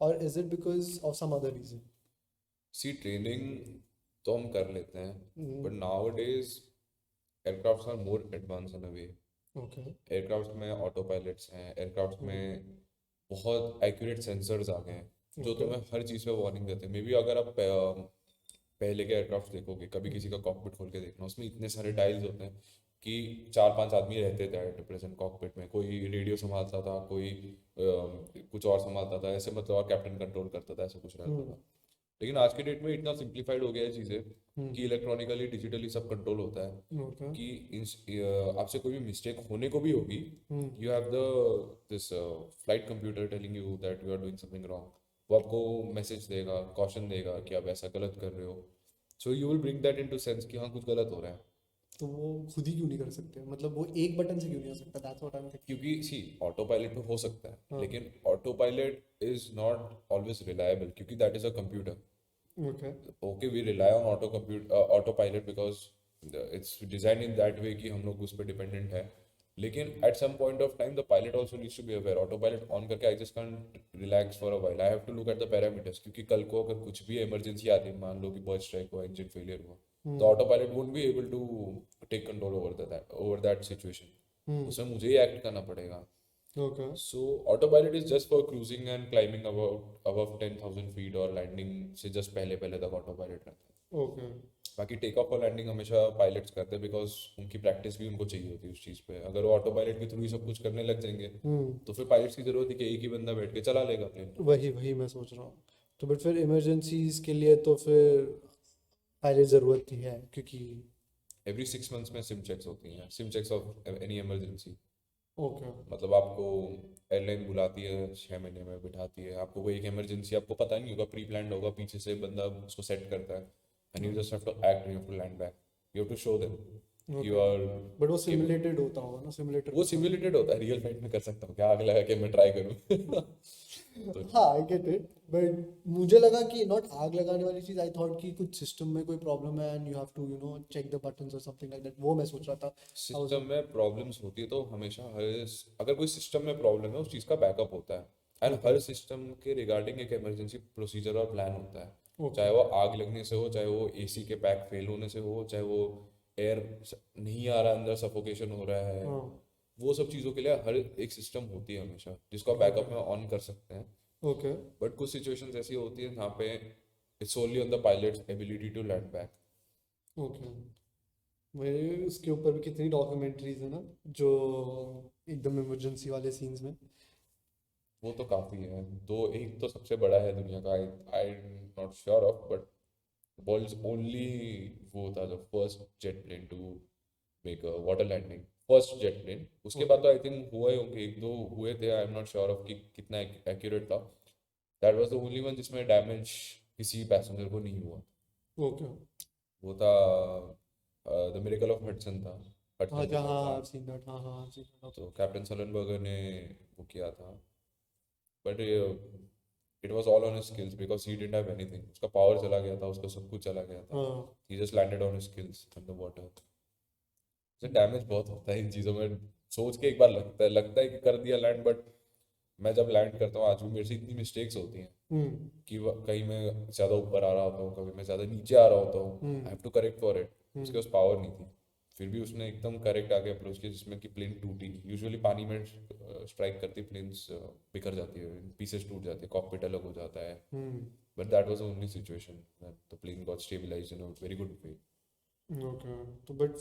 और is it because of some other reason? See training तो हम कर लेते हैं, but nowadays aircraft are more advance in a way. Okay. Aircraft में ऑटो पायलट्स हैं, aircraft में बहुत एक्यूरेट सेंसर्स आ गए हैं जो ओके। तुम्हें हर चीज़ पे वार्निंग देते हैं। मे बी अगर आप पहले के एयरक्राफ्ट देखोगे, कभी किसी का कॉकपिट खोल के देखना, उसमें इतने सारे डायल्स होते हैं कि 4-5 आदमी रहते थे एट प्रेजेंट कॉकपिट में। कोई रेडियो संभालता था, कोई कुछ और संभालता था, ऐसे मतलब, और कैप्टन कंट्रोल करता था, ऐसा कुछ रहता था। लेकिन आज के डेट में इतना सिंप्लीफाइड हो गया है चीज़ें कि इलेक्ट्रॉनिकली डिजिटली सब कंट्रोल होता है ओके। कि आपसे कोई भी मिस्टेक होने को भी होगी, you have the this flight computer telling you that you are doing something wrong. वो आपको मैसेज देगा, कॉशन देगा कि आप ऐसा गलत कर रहे हो। So you will bring that into sense कि हाँ कुछ गलत हो रहा है। तो वो खुद ही क्यों नहीं कर सकते, मतलब वो एक बटन से क्यों नहीं हो सकता? That's what I am thinking. क्योंकि सी ऑटो पायलट पे हो सकता है, हाँ। लेकिन auto pilot is not always reliable, क्योंकि that is a computer. Okay. Okay, we rely on auto pilot because it's design in that way कि हम लोग उस पर डिपेंडेंट है। लेकिन at some point of time the pilot also needs to be aware. Auto pilot on करके I just can't relax for a while, I have to look at the parameters, क्योंकि कल को अगर कुछ भी इमरजेंसी आती है, मान लो कि बर्स्ट स्ट्राइक हुआ, इंजन फेलियर हुआ, तो auto pilot won't be able to take control over that situation. उसमें मुझे ही एक्ट करना पड़ेगा। Okay. So autopilot is just for cruising and climbing above 10,000 feet, और लैंडिंग से जस्ट पहले पहले तक ऑटोपायलट रहता है। ओके। बाकी टेक ऑफ और लैंडिंग हमेशा पायलट्स करते हैं, बिकॉज उनकी प्रैक्टिस भी उनको चाहिए होती है उस चीज़ पे। अगर वो ऑटोपायलट के थ्रू ही सब कुछ करने लग जाएंगे तो फिर पायलट्स की जरूरत है कि एक ही बंदा बैठ के चला लेगा प्लेन। वही वही मैं सोच रहा हूँ। तो बट फिर इमरजेंसीज के लिए तो फिर पायलट ज़रूरत ही है क्योंकि एवरी 6 मंथ्स में सिम चेक्स होती हैं, sim checks of any emergency. Okay. मतलब आपको एयरलाइन बुलाती है 6 महीने में, बिठाती है, आपको कोई एक इमरजेंसी आपको पता नहीं होगा, प्री प्लान होगा, पीछे से बंदा उसको सेट करता है, and you just have to act, you have to land back, you have to show them. You okay, are but वो सिमुलेटेड होता होगा ना, सिमुलेटर वो सिम्युलेटेड होता है, रियल लाइफ में कर सकता हूँ क्या, आग लगा के मैं ट्राई करूँ? तो हाँ आई गेट इट, बट मुझे लगा कि नॉट आग लगाने वाली चीज, आई थॉट कि कुछ सिस्टम में कोई प्रॉब्लम है and you have to check the buttons और समथिंग लाइक दैट, वो मैं सोच रहा था। आई वाज सिस्टम में प्रॉब्लम्स होती है तो हमेशा अगर कोई सिस्टम में प्रॉब्लम है उस चीज़ का बैकअप होता है। एंड ओके हर सिस्टम के रिगार्डिंग एक इमरजेंसी प्रोसीजर और प्लान होता है। ओके चाहे वो आग लगने से हो, चाहे वो एसी के पैक फेल होने से हो, चाहे वो एयर नहीं आ रहा अंदर, सफोकेशन हो रहा है, हाँ वो सब चीज़ों के लिए हर एक सिस्टम होती है हमेशा, जिसको आप ओके बैकअप में ऑन कर सकते हैं। ओके बट कुछ सिचुएशंस ऐसी होती है जहाँ पे it's only on the pilot's ability to land back. Okay. मेरे उसके ऊपर भी कितनी डॉक्यूमेंट्रीज है ना, जो एकदम इमरजेंसी वाले सीन्स में। वो तो काफ़ी है। दो, एक तो सबसे बड़ा है दुनिया का, I I not sure of, but world's only, वो था the first jet plane to make a water landing, first jet plane. उसके बाद ओके तो आई थिंक हुए होंगे, एक दो हुए थे, आई एम नॉट श्योर ऑफ कि कितना एक्यूरेट था। That was the only one जिसमें डैमेज किसी पैसेंजर को नहीं हुआ। ओके। वो था द मिरेकल ऑफ हडसन था, हाँ हडसन जहाँ रिवर हाँ था। I've seen that, हाँ हाँ I've seen that, तो okay। कैप्टन सलनबर्गर ने वो किया था, but it was all on his skills because he didn't have anything. उसका पावर चला गया था, उसका सब कुछ चला गया था। हाँ he just landed on his skills in the water. तो डैमेज बहुत होता है इन चीज़ों में, सोच के एक बार लगता है कि कर दिया लैंड, बट मैं जब लैंड करता हूँ आज भी मेरे से इतनी मिस्टेक्स होती हैं हम्म कि कहीं मैं ज़्यादा ऊपर आ रहा होता हूँ, कभी मैं ज़्यादा नीचे आ रहा होता हूँ, I hmm have to correct for it. उसके हम्म पास पावर नहीं थी, फिर भी उसने एकदम करेक्ट आके अप्रोच किया जिसमें कि प्लेन टूटी नहीं। यूजुअली पानी में स्ट्राइक करती प्लेन्स बिखर जाती है, पीसेस टूट जाते हैं, कॉकपिट अलग हो जाता है। Hmm but that was the only situation the plane got stabilized in a very good way. Okay. तो बट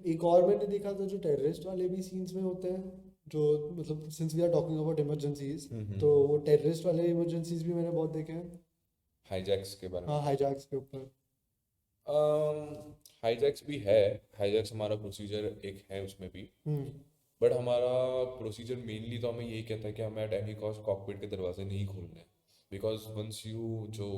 एक और मैंने देखा था जो टेररिस्ट वाले भी सीन्स में होते हैं, जो मतलब since we are talking about emergencies, तो वो टेररिस्ट वाले इमरजेंसीज भी मैंने बहुत देखे हैं। हाईजैक्स के बारे हाँ में, हाईजैक्स के ऊपर। हाईजैक्स भी है। हाईजैक्स हमारा प्रोसीजर एक है उसमें भी, हम्म बट हमारा प्रोसीजर मेनली तो हमें यही कहता है कि हमें एट एनी कॉस्ट कॉकपिट के दरवाजे नहीं खोलने। बिकॉज वंस यू जो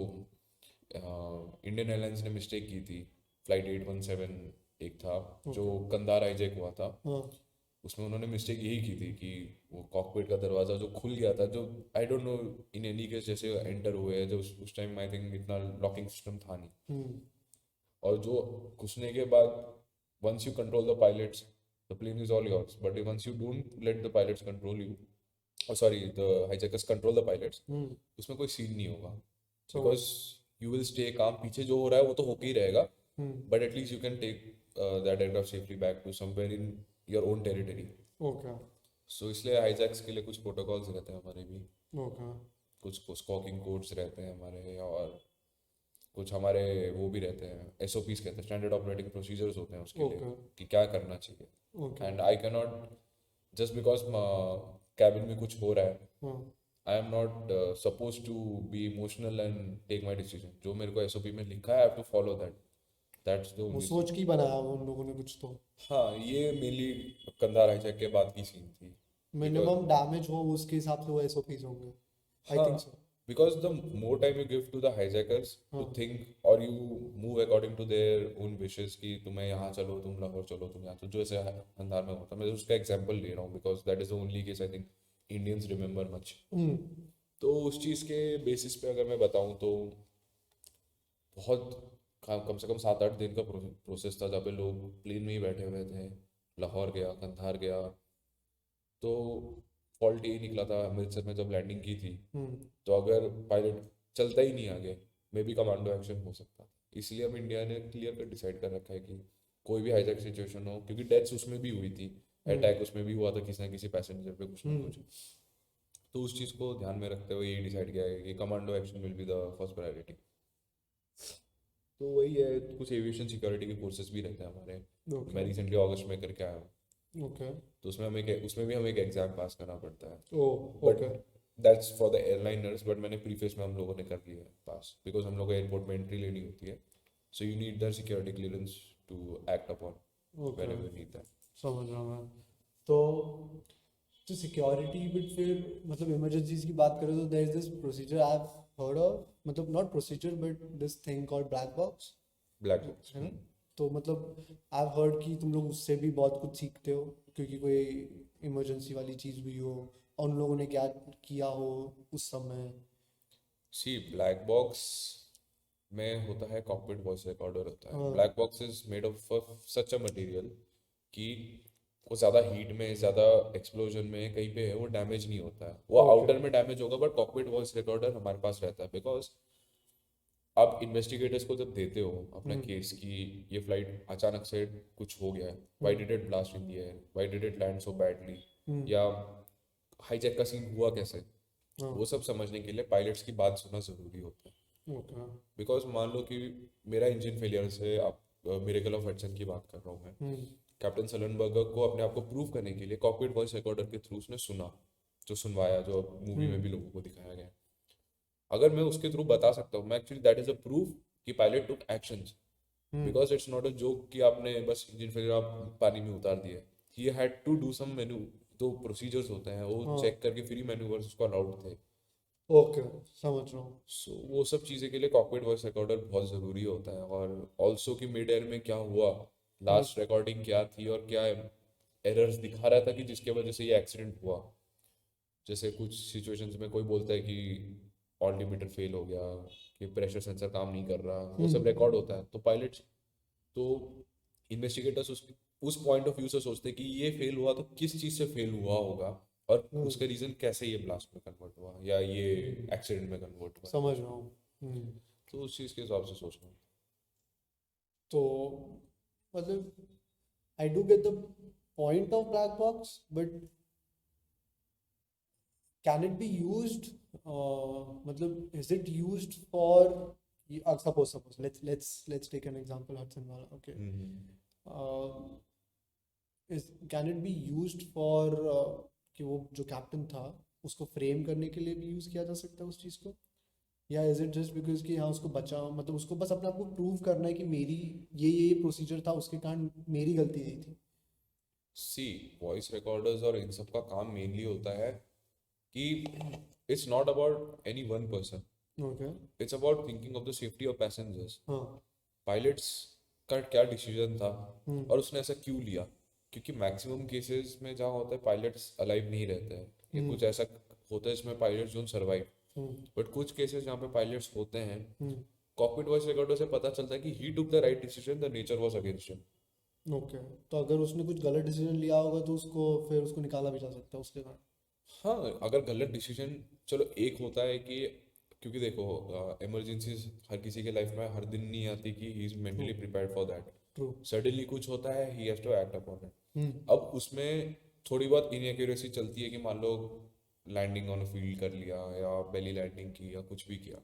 इंडियन एयरलाइंस ने मिस्टेक की थी, फ्लाइट 817 एक था जो ओके कंधार हाईजैक हुआ था, हाँ उसमें उन्होंने मिस्टेक यही की थी कि वो कॉकपिट का दरवाज़ा जो खुल गया था, जो आई don't no in any case जैसे एंटर हुए हैं, जो उस टाइम आई थिंक इतना लॉकिंग सिस्टम था नहीं। हम्म और जो घुसने के बाद once you control the pilots, the plane is all yours. But once you don't let the pilots control you, or sorry, the hijackers control the pilots, हम्म उसमें कोई सीन नहीं होगा। समझ। Because you will stay calm, पीछे जो हो रहा है वो तो होके ही रहेगा, hmm but at least you can take that aircraft safely back to somewhere in your own territory. Okay so इसलिए हाईजैक्स के लिए कुछ प्रोटोकॉल्स रहते हैं हमारे भी, ओके कुछ स्कॉकिंग कोड्स रहते हैं हमारे, और कुछ हमारे वो भी रहते हैं, एसओपीज कहते हैं, स्टैंडर्ड ऑपरेटिंग प्रोसीजर्स होते हैं उसके लिए ओके कि क्या करना ओके चाहिए। And I can not just because cabin में कुछ हो रहा है, हाँ। I am not suppose to be emotional and take my decision. जो मेरे को एसओपी में लिखा है I have to follow that, that's the वो ओनली थिंग। सोच के ही बनाया वो उन लोगों ने कुछ तो। हाँ, ये मेनली कंधार हाईजैक के बाद की सीन थी। बिकॉज मिनिमम डैमेज हो उसके हिसाब से वो एसओपीज होंगे, आई हाँ, think so. because the more time you give to the hijackers to हाँ think or you move according to their own wishes कि तुम्हें यहाँ चलो, तुम लाहौर चलो, तुम यहाँ चलो, जो ऐसे अंधार में होता है, मैं उसका एग्जांपल ले रहा हूँ because that is the only case I think Indians remember much. Hmm तो उस चीज़ के बेसिस पे अगर मैं बताऊँ तो बहुत कम से कम 7-8 दिन का प्रोसेस था, जहाँ पे लोग प्लेन में ही बैठे हुए थे। लाहौर गया, कंधार गया, तो फॉल्ट यही निकला था अमृतसर में जब लैंडिंग की थी। हम्म तो अगर पायलट चलता ही नहीं आगे, मे बी कमांडो एक्शन हो सकता। इसलिए अब इंडिया ने क्लियर कर डिसाइड कर रखा है कि कोई भी हाईजैक सिचुएशन हो, क्योंकि डेथ्स उसमें भी हुई थी, हम्म अटैक उसमें भी हुआ था किसी ना किसी पैसेंजर पे, कुछ ना हम्म कुछ। तो उस चीज़ को ध्यान में रखते हुए ये डिसाइड किया है कि commando action will be the first priority. तो वही है, कुछ एविएशन सिक्योरिटी के कोर्सेज भी रहते हैं हमारे, जो मैं ओके रिसेंटली अगस्त में करके आया हूँ। ओके तो उसमें भी हमें एक एग्जाम पास करना पड़ता है, oh but okay that's for the airliners. But मैंने प्रीफेस में हम लोगों ने कर लिया है पास, बिकॉज हम लोग को एयरपोर्ट में एंट्री लेनी होती है, so you need the security clearance to act upon okay whenever you need that. समझ रहा हूँ मैं। तो सिक्योरिटी बिट फिर मतलब इमरजेंसीज की बात करें तो there is this procedure I have heard of, मतलब not procedure but this thing called black box, black box, है ना। तो मतलब आई हैव हर्ड कि तुम लोग उससे भी बहुत कुछ सीखते हो, क्योंकि कोई इमरजेंसी वाली चीज़ भी हो और उन लोगों ने क्या किया हो उस समय। सी ब्लैक बॉक्स में होता है कॉकपिट वॉइस रिकॉर्डर होता है। हाँ। Black box is made of such a material कि वो ज़्यादा हीट में, ज़्यादा एक्सप्लोजन में कहीं पे है वो डैमेज नहीं होता है। वो ओके। आउटर में डैमेज होगा, बट कॉकपिट वॉइस रिकॉर्डर हमारे पास रहता है बिकॉज आप इन्वेस्टिगेटर्स को जब देते हो अपना हम्म। केस कि ये फ्लाइट अचानक से कुछ हो गया है, why hmm. Did it blast in the air, why did it land so badly, hmm. या हाईजैक का सीन हुआ कैसे, हाँ। वो सब समझने के लिए पायलट्स की बात सुनना ज़रूरी होता है। ओके। बिकॉज मान लो कि मेरा इंजन फेलियर से आप मिरेकल ऑफ हडसन की बात कर रहा हूँ मैं, हम्म। कैप्टन सलनबर्गर को अपने आप को प्रूव करने के लिए कॉकपिट वॉइस रिकॉर्डर के थ्रू उसने सुना, जो सुनवाया, जो मूवी में हम्म। भी लोगों को दिखाया गया है। अगर मैं उसके थ्रू बता सकता हूँ, मैं actually that is a proof कि pilot took actions, hmm. Because it's not a joke कि आपने बस इंजन फेलियर आप पानी में उतार दिया। He had to do some menu, तो प्रोसीजर्स होते हैं वो हाँ। चेक करके फ्री मैन्यूवर्स उसको अलाउड थे। ओके, समझ रहा हूँ। सो वो सब चीज़ें के लिए कॉकपिट वॉइस रिकॉर्डर बहुत ज़रूरी होता है। और ऑल्सो कि मिड एयर में क्या हुआ, हम्म। लास्ट रिकॉर्डिंग क्या थी, और क्या एरर्स दिखा रहा था कि जिसके वजह से ये एक्सीडेंट हुआ। जैसे कुछ सिचुएशंस में कोई बोलता है कि ऑल्टीमीटर फेल हो गया, कि प्रेशर सेंसर काम नहीं कर रहा, वो सब रिकॉर्ड होता है। तो पायलट्स, तो इन्वेस्टिगेटर्स उस पॉइंट ऑफ व्यू से सोचते हैं कि ये फेल हुआ तो किस चीज़ से फेल हुआ होगा, और हम्म। उसका रीज़न कैसे ये ब्लास्ट में कन्वर्ट हुआ या ये हम्म। एक्सीडेंट में कन्वर्ट हुआ। समझ रहा हूँ। हम्म। तो उस चीज़ के हिसाब से सोचना। तो मतलब I do get the point of black box, but can it be used, मतलब is it used for, suppose let's take an example, Hudson wala, okay. uh, can it be used for, कि वो जो captain था उसको frame करने के लिए भी यूज किया जा सकता है उस चीज को, या इज इट जस्ट बिकॉज कि हाँ उसको बचा, मतलब उसको बस अपने आप को प्रूव करना है कि मेरी ये प्रोसीजर था उसके कारण मेरी गलती नहीं थी। सी वॉइस रिकॉर्डर्स और इन सब का काम मेनली होता है कि it's not about any one person, okay. It's about thinking of the safety of passengers. हाँ। पायलट्स का क्या डिसीजन था हम्म। और उसने ऐसा क्यों लिया, क्योंकि मैक्सिमम केसेस में जहाँ होता है पायलट्स अलाइव नहीं रहते हैं, या हम्म। कुछ ऐसा होता है जिसमें pilots don't survive. Hmm. But कुछ केसेस जहाँ पे पायलट्स होते हैं, हम्म। कॉकपिट वॉइस रिकॉर्डर से पता चलता है कि he took the right decision, the nature was against him. Okay. तो अगर उसने कुछ गलत डिसीजन लिया होगा तो उसको फिर उसको निकाला भी जा सकता है उसके कारण। हाँ, अगर गलत डिसीजन, चलो एक होता है कि, क्योंकि देखो इमरजेंसीज हर किसी के लाइफ में हर दिन नहीं आती कि he is true. Mentally prepared for that. True. Suddenly कुछ होता है, he has to act upon it. Hmm. अब उसमें थोड़ी बहुत इनएक्यूरेसी चलती है कि मान लो लैंडिंग ऑन अ फील्ड कर लिया या बेली लैंडिंग की या कुछ भी किया।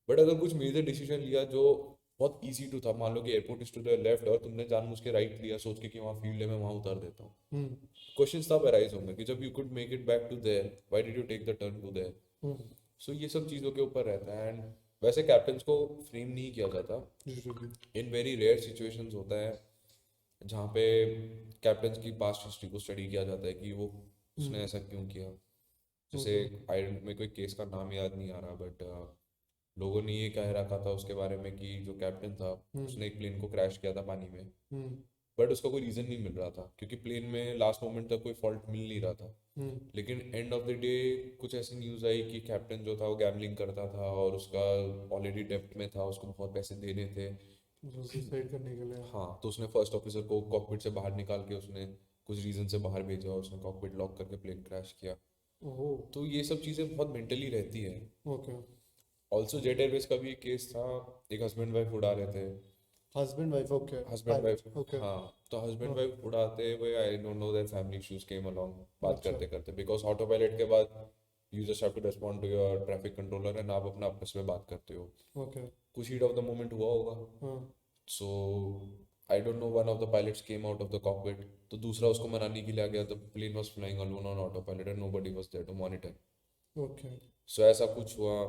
बट अगर कुछ मेजर डिसीजन लिया जो बहुत इजी टू था, मान लो कि airport is to the left और तुमने जानबूझ के राइट लिया सोच के कि वहाँ फील्ड है, मैं वहाँ उतार देता हूँ, हम्म। क्वेश्चंस तब अराइज होंगे कि जब you could make it back to there, why did you take the turn to there. Hmm. So ये सब चीज़ों के ऊपर रहता है। एंड वैसे कैप्टन्स को फ्रेम नहीं किया जाता, usually. In very rare situations होता है जहाँ पे कैप्टन्स की पास्ट हिस्ट्री को स्टडी किया जाता है कि वो उसने हम्म। ऐसा क्यों किया। जैसे ओके। आई मेरे को एक केस का नाम याद नहीं आ रहा, बट लोगों ने ये कह रखा था उसके बारे में कि जो कैप्टन था हम्म। उसने एक प्लेन को क्रैश किया था पानी में, हम्म। बट उसका कोई रीज़न नहीं मिल रहा था क्योंकि प्लेन में लास्ट मोमेंट तक कोई फॉल्ट मिल नहीं रहा था। हम्म। लेकिन एंड ऑफ द डे कुछ ऐसी न्यूज़ आई कि कैप्टन जो था वो गैम्बलिंग करता था और उसका ऑलरेडी डेब्ट में था, उसको बहुत पैसे देने थे। सुसाइड करने के लिए। हाँ, तो उसने फर्स्ट ऑफिसर को कॉकपिट से बाहर निकाल के उसने कुछ रीज़न से बाहर भेजा, उसने कॉकपिट लॉक करके प्लेन क्रैश किया। ओह। तो ये सब चीज़ें बहुत मेंटली रहती है। ओके। ऑल्सो जेट एयरवेज का भी एक केस था, एक हस्बैंड वाइफ उड़ा रहे थे। Husband wife, okay. Husband wife, pilot, okay. हाँ, तो हस्बैंड हाँ। वाइफ उड़ाते हुए I don't know that family issues came along बात अच्छा। करते करते, बिकॉज ऑटो पायलट के बाद you just have to respond to your traffic controller and आप अपना आपस में बात करते हो, ओके। कुछ हीट ऑफ द मोमेंट हुआ होगा। हाँ। So I don't know, one of the pilots came out of the cockpit, तो दूसरा उसको मनाने के लिए आ गया, the plane was flying alone on auto pilot and nobody was there to monitor. Okay. So ऐसा कुछ हुआ।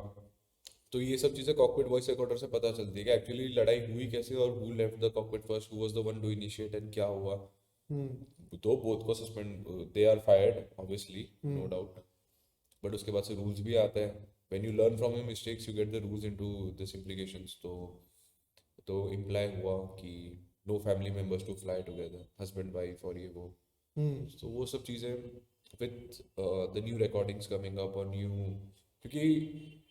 तो ये सब चीज़ें कॉकपिट वॉइस रिकॉर्डर से पता चलती है कि एक्चुअली लड़ाई हुई कैसे और who left the cockpit first, who was the one to initiate and क्या हुआ। हम्म। तो बोथ को suspend, they are fired obviously, no hmm. Doubt. But उसके बाद से रूल्स भी आते हैं, when you learn from your mistakes you get the rules into this implications. तो इम्प्लाई हुआ कि no family members to fly together, husband wife और ये वो। हम्म तो वो सब चीज़ें with the new recordings coming up और न्यू, क्योंकि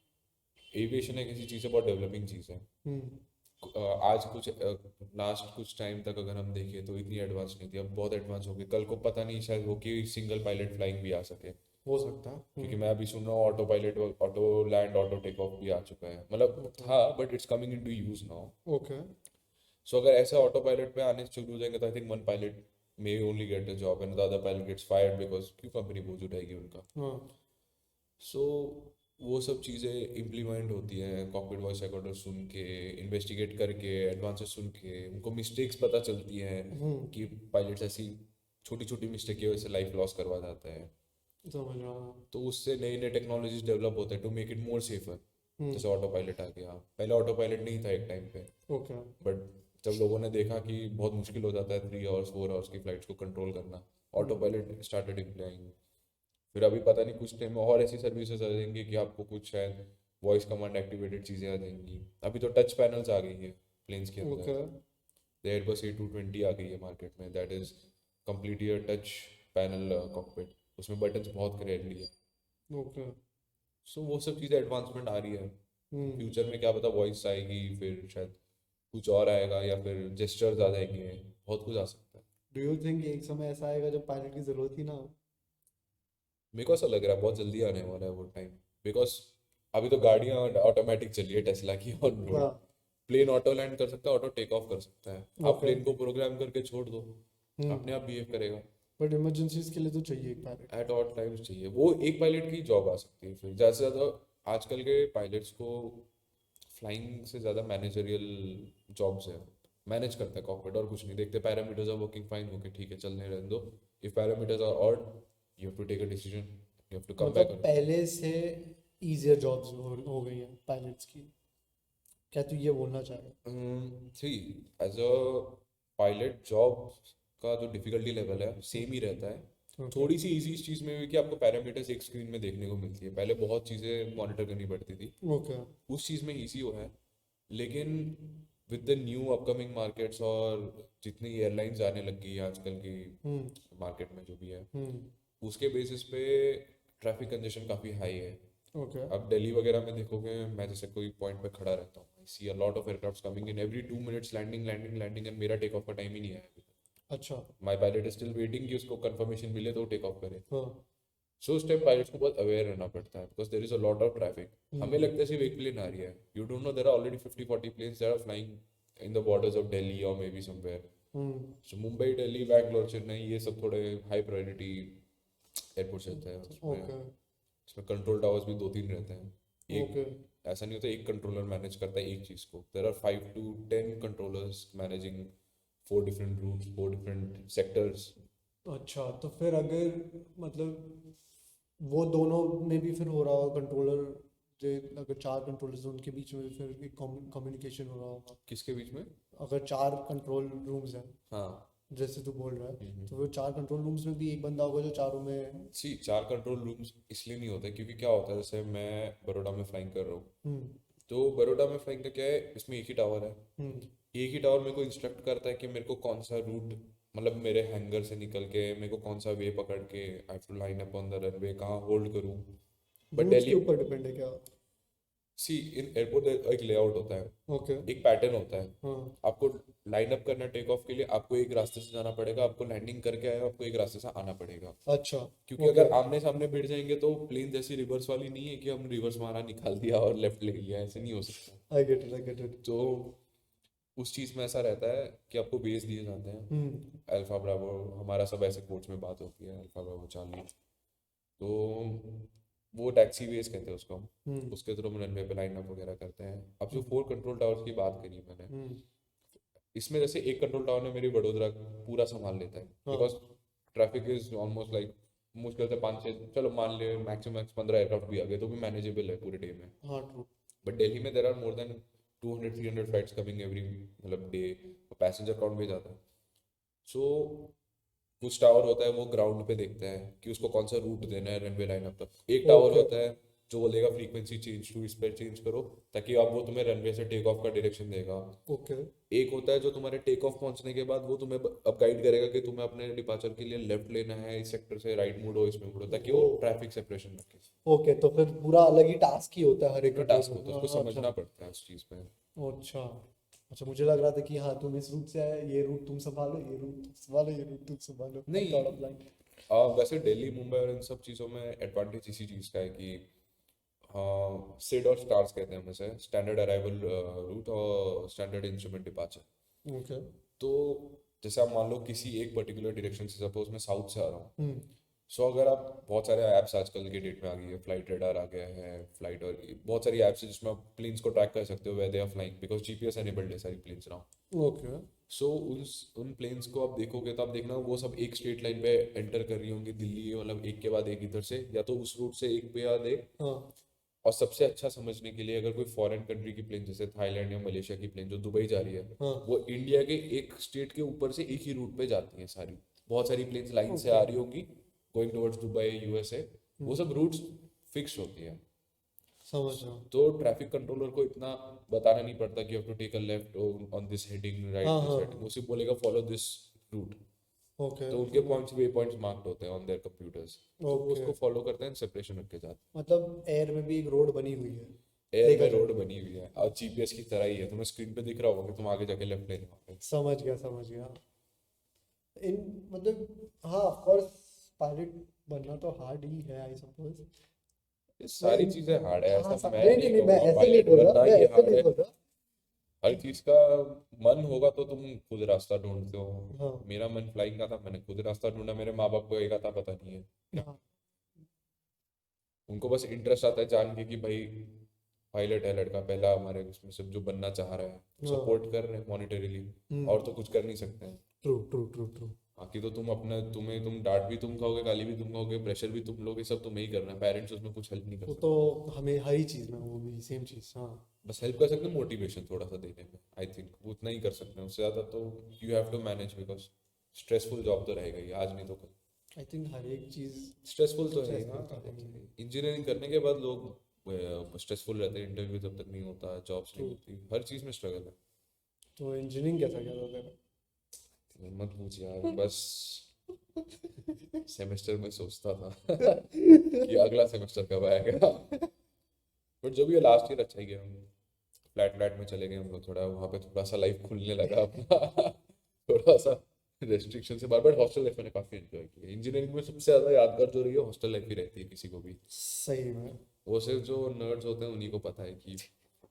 एविएशन एक ऐसी चीज़ है, बहुत डेवलपिंग चीज़ है। हम्म आज कुछ लास्ट कुछ टाइम तक अगर हम देखें तो इतनी एडवांस नहीं थी, अब बहुत एडवांस हो गई। कल को पता नहीं शायद हो कि सिंगल पायलट फ्लाइंग भी आ सके, हो सकता है। क्योंकि मैं अभी सुन रहा हूँ auto pilot, auto land, auto take off भी आ चुका है, मतलब ओके था but it's coming into use now. Okay. So अगर ऐसा ऑटो पायलट पे आने शुरू हो जाएंगे तो I think one pilot may only get a job and the other pilot gets fired, because क्यों कंपनी बोझ उठाएगी उनका। हाँ। सो वो सब चीज़ें इम्प्लीमेंट होती हैं कॉकपिट वॉइस रिकॉर्डर सुन के, इन्वेस्टिगेट करके, एडवांसेस सुन के, उनको मिस्टेक्स पता चलती हैं कि पायलट्स ऐसी छोटी छोटी मिस्टेक की वजह से लाइफ लॉस करवा जाता है। समझ रहा हूँ। तो उससे नए नए टेक्नोलॉजीज डेवलप होते हैं to make it more safer. Hmm जैसे ऑटो पायलट आ गया, पहले ऑटो पायलट नहीं था एक टाइम पे, ओके। बट जब लोगों ने देखा कि बहुत मुश्किल हो जाता है 3 आवर्स 4 आवर्स की फ्लाइट्स को कंट्रोल करना, ऑटो हम्म पायलट स्टार्टेड इम्प्लॉइंग। फिर अभी पता नहीं कुछ टाइम में और ऐसी सर्विसेज आ जाएंगी कि आपको कुछ शायद वॉइस कमांड एक्टिवेटेड चीज़ें आ जाएंगी। अभी तो टच पैनल्स आ गई है प्लेन्स के अंदर। ओके एयरबस A220 आ गई है मार्केट में, that is completely a touch panel cockpit, उसमें बटन्स बहुत क्लियरली है। ओके। सो वो सब चीज़ें एडवांसमेंट आ रही है। हम्म फ्यूचर में क्या पता वॉइस आएगी, फिर शायद कुछ और आएगा, या फिर जेस्चर्स आ जाएंगे, बहुत कुछ आ सकता है। डू यू थिंक एक समय ऐसा आएगा जब पायलट की जरूरत ही ना हो? मेरे को ऐसा लग रहा है बहुत जल्दी आने वाला है वो टाइम, बिकॉज अभी तो गाड़ियाँ ऑटोमेटिक चली है टेस्ला की ऑन रोड। हाँ। प्लेन ऑटो लैंड कर सकता है, ऑटो टेक ऑफ कर सकता है, आप ओके। प्लेन को प्रोग्राम करके छोड़ दो, हम्म अपने आप बिहेव करेगा। बट इमरजेंसीज के लिए तो चाहिए एक पायलट। एट ऑल टाइम्स चाहिए, वो एक पायलट की जॉब आ सकती है। फिर ज़्यादा से ज़्यादा आजकल के पायलट्स को फ्लाइंग से ज़्यादा मैनेजरियल जॉब्स है, मैनेज करता है कॉकपिट और कुछ नहीं देखते। Parameters are working fine, okay ठीक है चलने रहने दो। If parameters are odd, you have to take a decision, you have to come मतलब बैक। पहले से इजियर जॉब्स हो गई हैं पायलट्स की, क्या तू ये बोलना चाह रहा सी एज अ पायलट जॉब का जो डिफिकल्टी लेवल है सेम ही रहता है। है? ओके थोड़ी सी इजी इस चीज़ में भी कि आपको पैरामीटर्स एक स्क्रीन में देखने को मिलती है, पहले बहुत चीज़ें मॉनिटर करनी पड़ती थी, ओके। उस चीज़ में इजी हुआ है। लेकिन with the new upcoming markets और जितनी एयरलाइंस आने लग गई है आजकल की हम्म मार्केट में जो भी है, हम्म उसके बेसिस पे ट्रैफिक कंजेशन काफ़ी हाई है। ओके। अब दिल्ली वगैरह में देखोगे, मैं जैसे कोई पॉइंट पे खड़ा रहता हूँ, I see a lot of aircrafts coming in every 2 minutes, landing landing landing, and मेरा टेक ऑफ का टाइम ही नहीं आया अभी तक। अच्छा। My pilot is still waiting कि उसको कंफर्मेशन मिले तो टेक ऑफ करे। हाँ। सो उस टाइम पायलट्स को बहुत अवेयर रहना पड़ता है, because there is a lot of traffic. हमें हम्म लगता है सिर्फ एक प्लेन आ रही है, you don't know there are already 50-40 planes that are flying in the borders of Delhi और maybe somewhere. Hmm so Mumbai, Delhi, Bangalore, Chennai, ये सब थोड़े हाई प्रायोरिटी एयरपोर्ट्स रहते हैं। उसमें ओके इसमें कंट्रोल टावर्स भी 2-3 रहते हैं। एक, ओके। ऐसा नहीं होता एक कंट्रोलर मैनेज करता है एक चीज़ को, there are 5 to 10 controllers managing 4 different routes, 4 different sectors. अच्छा तो फिर अगर मतलब वो दोनों में भी फिर हो रहा होगा कंट्रोलर, जो अगर चार कंट्रोलर्स हैं उनके बीच में भी फिर एक कम्युनिकेशन हो रहा होगा। किसके बीच में? अगर चार कंट्रोल रूम्स हैं हाँ। जैसे तू बोल रहा है, तो वो चार कंट्रोल रूम्स में भी एक बंदा होगा जो चारों में। सी 4 कंट्रोल रूम्स इसलिए नहीं होते क्योंकि क्या होता है, जैसे मैं बड़ौदा में फ्लाइंग कर रहा हूँ, हम्म तो बड़ौदा में फ्लाइंग का क्या है, इसमें एक ही टावर है। हम्म एक ही टावर मेरे को इंस्ट्रक्ट करता है कि मेरे को कौन सा रूट, मतलब मेरे हैंगर से निकल के मेरे को कौन सा वे पकड़ के I have to line up on the runway, कहाँ होल्ड करूँ। बट रूट्स के दिल्ली, ऊपर डिपेंड है क्या? सी इन एयरपोर्ट एक लेआउट होता है, ओके। एक पैटर्न होता है। हाँ। आपको लाइन अप करना टेक ऑफ के लिए, आपको एक रास्ते से जाना पड़ेगा, आपको लैंडिंग करके आए आपको एक रास्ते से आना पड़ेगा। अच्छा। क्योंकि ओके। अगर आमने सामने भिड़ जाएंगे तो प्लेन जैसी रिवर्स वाली नहीं है कि हम रिवर्स मारा निकाल दिया और लेफ्ट ले लिया, ऐसे नहीं हो सकता। आई get it I get it. तो उस चीज़ में ऐसा रहता है कि आपको बेस दिए जाते हैं, हम्म अल्फा ब्रावो, हमारा सब ऐसे कोर्ट्स में बात होती है, अल्फा ब्रावो चार्ली। तो वो टैक्सी बेस कहते हैं उसको हम, हम्म उसके थ्रू हम रनवे पे लाइन अप वगैरह करते हैं। अब जो हम्म 4 कंट्रोल टावर्स की बात करी मैंने, हम्म, इसमें जैसे एक कंट्रोल टावर ने मेरी वडोदरा पूरा संभाल लेता है, हाँ। Because traffic is almost like, मुश्किल से 5 6, चलो मान ले मैक्सिमम 15 एयरक्राफ्ट भी आ गए तो भी मैनेजेबल है पूरे डे में। हाँ ट्रू। बट दिल्ली में there are more than 200-300 flights coming every मतलब डे, पैसेंजर काउंट भी ज़्यादा है। सो कुछ टावर होता है वो ग्राउंड पे देखता है कि उसको कौन सा रूट देना है रनवे लाइन अप तक, एक टावर ओके। होता है जो बोलेगा फ्रीक्वेंसी चेंज टू इस पर चेंज करो, ताकि अब वो तुम्हें रनवे से टेक ऑफ का डायरेक्शन देगा। ओके एक होता है जो तुम्हारे टेक ऑफ पहुंचने के बाद वो तुम्हें अब गाइड करेगा कि तुम्हें अपने डिपार्चर के लिए लेफ्ट लेना है, इस सेक्टर से राइट मुड़ो, इसमें मुड़ो, ताकि वो ओ ट्रैफिक सेपरेशन रखे। ओके, तो फिर पूरा अलग ही टास्क ही होता है हर एक पूरा टास्क होता है, उसको कंट्रोलर। समझना पड़ता है उस चीज़ पे। अच्छा अच्छा, मुझे लग रहा था कि हाँ तुम इस रूट से आए, ये रूट तुम संभालो, ये रूट तुम संभालो, ये रूट तुम संभालो, आई नहीं, थॉट ऑफ लाइक। वैसे दिल्ली मुंबई और इन सब चीज़ों में एडवांटेज इसी चीज़ का है कि हाँ, सिड और स्टार्स कहते हैं हम इसे, स्टैंडर्ड अराइवल रूट और स्टैंडर्ड इंस्ट्रूमेंट डिपार्चर। ओके। तो जैसे आप मान लो किसी एक पर्टिकुलर डायरेक्शन से, सपोज मैं साउथ से आ रहा हूँ, हम्म। सो अगर आप बहुत सारे ऐप्स आजकल के डेट में आ गई है, फ्लाइट रेडार आ गया है, फ्लाइट और बहुत सारी ऐप्स है जिसमें आप प्लेन्स को ट्रैक कर सकते हो where they are flying, because GPS enabled है सारी प्लेन्स नाउ। ओके। सो उन प्लेन्स को आप देखोगे तो आप देखना वो सब एक स्ट्रेट लाइन पे एंटर कर रही होंगी दिल्ली, मतलब एक के बाद एक इधर से, या तो उस रूट से एक पे या दे। हाँ और सबसे अच्छा समझने के लिए, अगर कोई फॉरेन कंट्री की प्लेन जैसे थाईलैंड या मलेशिया की प्लेन जो दुबई जा रही है, हाँ। वो इंडिया के एक स्टेट के ऊपर से एक ही रूट पे जाती हैं सारी। बहुत सारी प्लेन्स लाइन से ओके। आ रही होंगी गोइंग टुवर्ड्स दुबई यूएसए, वो सब रूट्स फिक्स होती है। समझ रहा हूँ। तो ट्रैफिक कंट्रोलर को इतना बताना नहीं पड़ता कि have to take a left on this heading, right हाँ दिस हाँ हेडिंग, वो सिर्फ बोलेगा फॉलो दिस रूट। ओके। तो उनके पॉइंट्स वे पॉइंट्स मार्क्ड होते हैं ऑन देयर कंप्यूटर्स, तो वो ओके, उसको फॉलो करते हैं, सेपरेशन रख के जाते मतलब एयर में भी एक रोड बनी हुई है हैं। एयर देखा में जाए रोड तो। बनी हुई है और जीपीएस की तरह ही है, तुम्हें स्क्रीन पे दिख रहा होगा कि तुम आगे जाके लेफ्ट लेने वाले हो। समझ गया समझ गया। इन मतलब हाँ ऑफ कोर्स पायलट बनना तो हार्ड ही है आई सपोज। ये मैं सारी चीजें हार्ड है, हाँ ऐसा मैं नहीं नहीं नहीं नहीं, मैं कहूँगा ऐसे नहीं पायलट बोल रहा, बनना मैं ये ऐसे हार्ड नहीं है। बोल रहा हर कि चीज का मन होगा तो तुम खुद रास्ता ढूंढते हो। हाँ मेरा मन फ्लाइंग का था, मैंने खुद रास्ता ढूंढा, मेरे माँ बाप को एक था पता नहीं है। हाँ। उनको बस इंटरेस्ट आता है जान के कि भाई पायलट है लड़का, पहला हमारे उसमें से जो बनना चाह रहा है, हाँ। सपोर्ट कर रहे हैं मॉनिटरीली। और हम्म। तो कुछ कर नहीं सकते हैं। True true true true. बाकी तो तुम अपना, तुम्हें तुम डांट भी तुम खाओगे, गाली भी तुम खाओगे, प्रेशर भी तुम लोगे, सब तुम्हें ही करना है, पेरेंट्स उसमें कुछ हेल्प नहीं कर वो तो सकते। हमें हर ही चीज़ में वो भी सेम चीज़ हाँ। बस हेल्प कर सकते हैं मोटिवेशन थोड़ा सा देने में, आई थिंक उतना ही कर सकते हैं, उससे ज़्यादा तो you have to manage, because stressful job तो रहेगा ही, आज नहीं तो कल। आई थिंक हर एक चीज़ स्ट्रेसफुल तो है ही ना। स्ट्रेसफुल तो है ही। इंजीनियरिंग करने के बाद लोग स्ट्रेसफुल रहते हैं, इंटरव्यू जब तक नहीं होता, जॉब्स नहीं ट्रू। होती, हर चीज़ में स्ट्रगल है। तो इंजीनियरिंग कैसा गया था तेरा? मत पूछ यार, बस सेमेस्टर में सोचता था कि अगला सेमेस्टर कब आएगा। बट जो भी है लास्ट ईयर अच्छा ही गया। हम फ्लैट फ्लैट में चले गए हम लोग, थोड़ा वहाँ पे थोड़ा सा लाइफ खुलने लगा अपना थोड़ा सा रेस्ट्रिक्शन से बार बार। हॉस्टल लाइफ मैंने काफ़ी एंजॉय की है। इंजीनियरिंग में सबसे ज़्यादा यादगार जो रही है हॉस्टल लाइफ ही रहती है किसी को भी। सही में। वो सिर्फ जो नर्ड्स होते हैं उन्हीं को पता है कि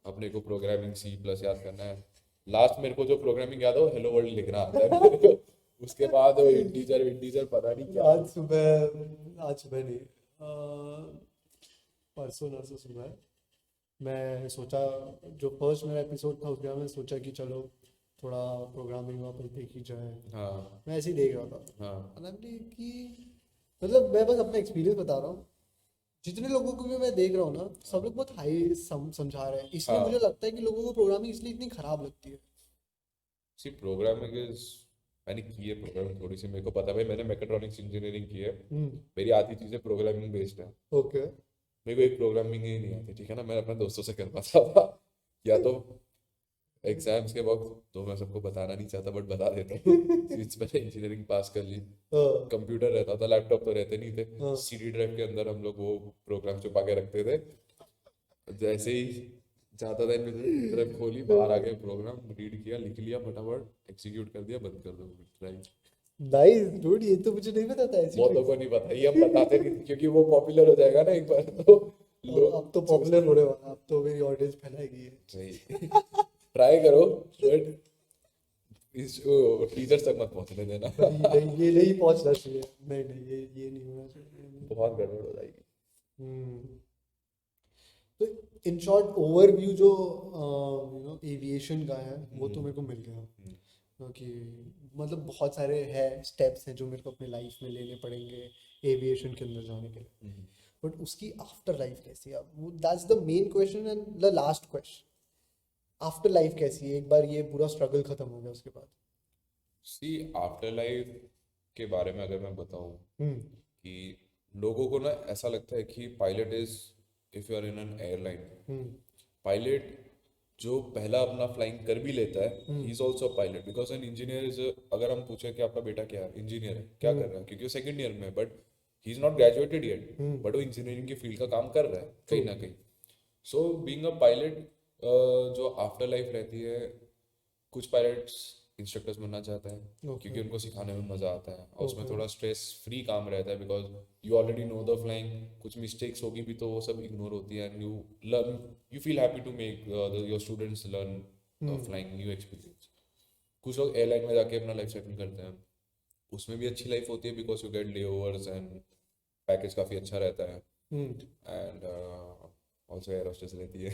अपने को प्रोग्रामिंग सी प्लस याद करना है। लास्ट मेरे को जो प्रोग्रामिंग याद है वो हेलो वर्ल्ड लिखना आता है मेरे को। उसके बाद वो इंटीजर इंटीजर पता नहीं क्या। आज सुबह नहीं परसों नरसों सुबह मैं सोचा, जो फर्स्ट मेरा एपिसोड था उसके बाद मैं सोचा कि चलो थोड़ा प्रोग्रामिंग वापस देखी जाए। हाँ मैं ऐसे ही देख रहा था हाँ मतलब कि मतलब मैं बस अपना एक्सपीरियंस बता रहा हूँ। जितने लोगों को भी मैं देख रहा हूँ ना सब लोग बहुत हाई समझा रहे हैं, इसलिए मुझे हाँ। लगता है कि लोगों को प्रोग्रामिंग इसलिए इतनी खराब लगती है। सी प्रोग्रामिंग इज, मैंने की है प्रोग्रामिंग थोड़ी सी, मेरे को पता है भाई, मैंने मैकेट्रॉनिक्स इंजीनियरिंग की है। हम्म। मेरी आधी चीज़ें प्रोग्रामिंग बेस्ड है। ओके। मेरे को एक प्रोग्रामिंग ही नहीं आती, ठीक है ना, मैं अपने दोस्तों से कर पाता था या तो एग्जाम्स के वक्त, तो मैं सबको बताना नहीं चाहता बट बता देता हूँ। सिंस मैंने इंजीनियरिंग पास कर ली, हाँ कंप्यूटर रहता था, लैपटॉप तो रहते नहीं थे, हाँ। सीडी ड्राइव के अंदर हम लोग वो प्रोग्राम छुपा के रखते थे। जैसे ही जाता था ड्राइव खोली, बाहर आ गया प्रोग्राम, रीड किया, लिख लिया, फटाफट एक्सिक्यूट कर दिया, बंद कर दो ड्राइव। नाइस डूड, ये तो मुझे नहीं पता था ऐसी बहुतों को ट्रिक्स। नहीं पता, ये हम बताते नहीं क्योंकि वो पॉपुलर हो जाएगा ना एक बार तो अब लोग तो पॉपुलर होने वाला, अब तो मेरी ऑडियंस फैलाएगी ये। सही ट्राई करो बट इस टीचर्स तक मत पहुंचने देना। नहीं ये नहीं पहुंचना चाहिए, नहीं नहीं ये नहीं होना चाहिए, नहीं। बहुत गड़बड़ हो जाएगी। हम्म। तो इन शॉर्ट ओवरव्यू जो एविएशन का है वो तो मेरे को मिल गया, हम्म, क्योंकि मतलब बहुत सारे है स्टेप्स हैं जो मेरे को अपनी लाइफ में लेने पड़ेंगे एविएशन के अंदर जाने के लिए। हम्म। बट उसकी आफ्टर लाइफ कैसी है, अब that's the main question and the last question. After life कैसी है एक बार ये पूरा स्ट्रगल खत्म हो गया उसके बाद? सी आफ्टर लाइफ के बारे में अगर मैं बताऊं हम्म। कि लोगों को ना ऐसा लगता है कि pilot is if you are in an airline, hmm pilot जो पहला अपना फ्लाइंग कर भी लेता है, he hmm is also pilot, because an engineer is, अगर हम पूछे कि आपका बेटा क्या है, इंजीनियर है, क्या कर रहा है, क्योंकि वो सेकंड ईयर में है, but he is not graduated yet, hmm but वो इंजीनियरिंग की फील्ड का काम कर रहा है ट्रू कहीं ना कहीं। सो बीइंग अ पायलट, जो आफ्टर लाइफ रहती है, कुछ पायलट्स इंस्ट्रक्टर्स बनना चाहते हैं ओके क्योंकि उनको सिखाने में मज़ा आता है और उसमें ओके थोड़ा स्ट्रेस फ्री काम रहता है, because you already know the flying, कुछ मिस्टेक्स होगी भी तो वो सब इग्नोर होती है, and you learn, you feel happy to make your students learn hmm flying new experience. कुछ लोग एयरलाइन में जाके अपना लाइफ सेटल करते हैं, उसमें भी अच्छी लाइफ होती है बिकॉज यू गेट ले ओवर्स एंड पैकेज काफ़ी अच्छा रहता है, हम्म एंड ऑल्सो एयर होस्टेस रहती है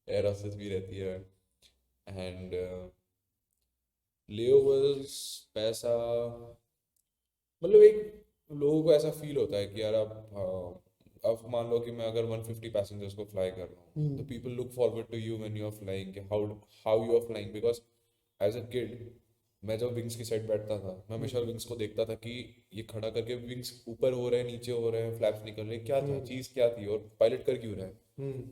एयर होस्टेस भी रहती है, एंड लेओवर्स, पैसा, मतलब एक लोगों को ऐसा फील होता है कि यार अब मान लो कि मैं अगर 150 पैसेंजर्स को फ्लाई कर रहा हूँ, तो hmm people look forward to you when you are flying, how how you are flying, because as a kid मैं जब विंग्स की साइड बैठता था, मैं हमेशा हम्म विंग्स को देखता था कि ये खड़ा करके विंग्स ऊपर हो रहे हैं, नीचे हो रहे हैं, फ्लैप्स निकल रहे हैं, क्या था, हम्म चीज़ क्या थी, और पायलट कर क्यों रहा है। हम्म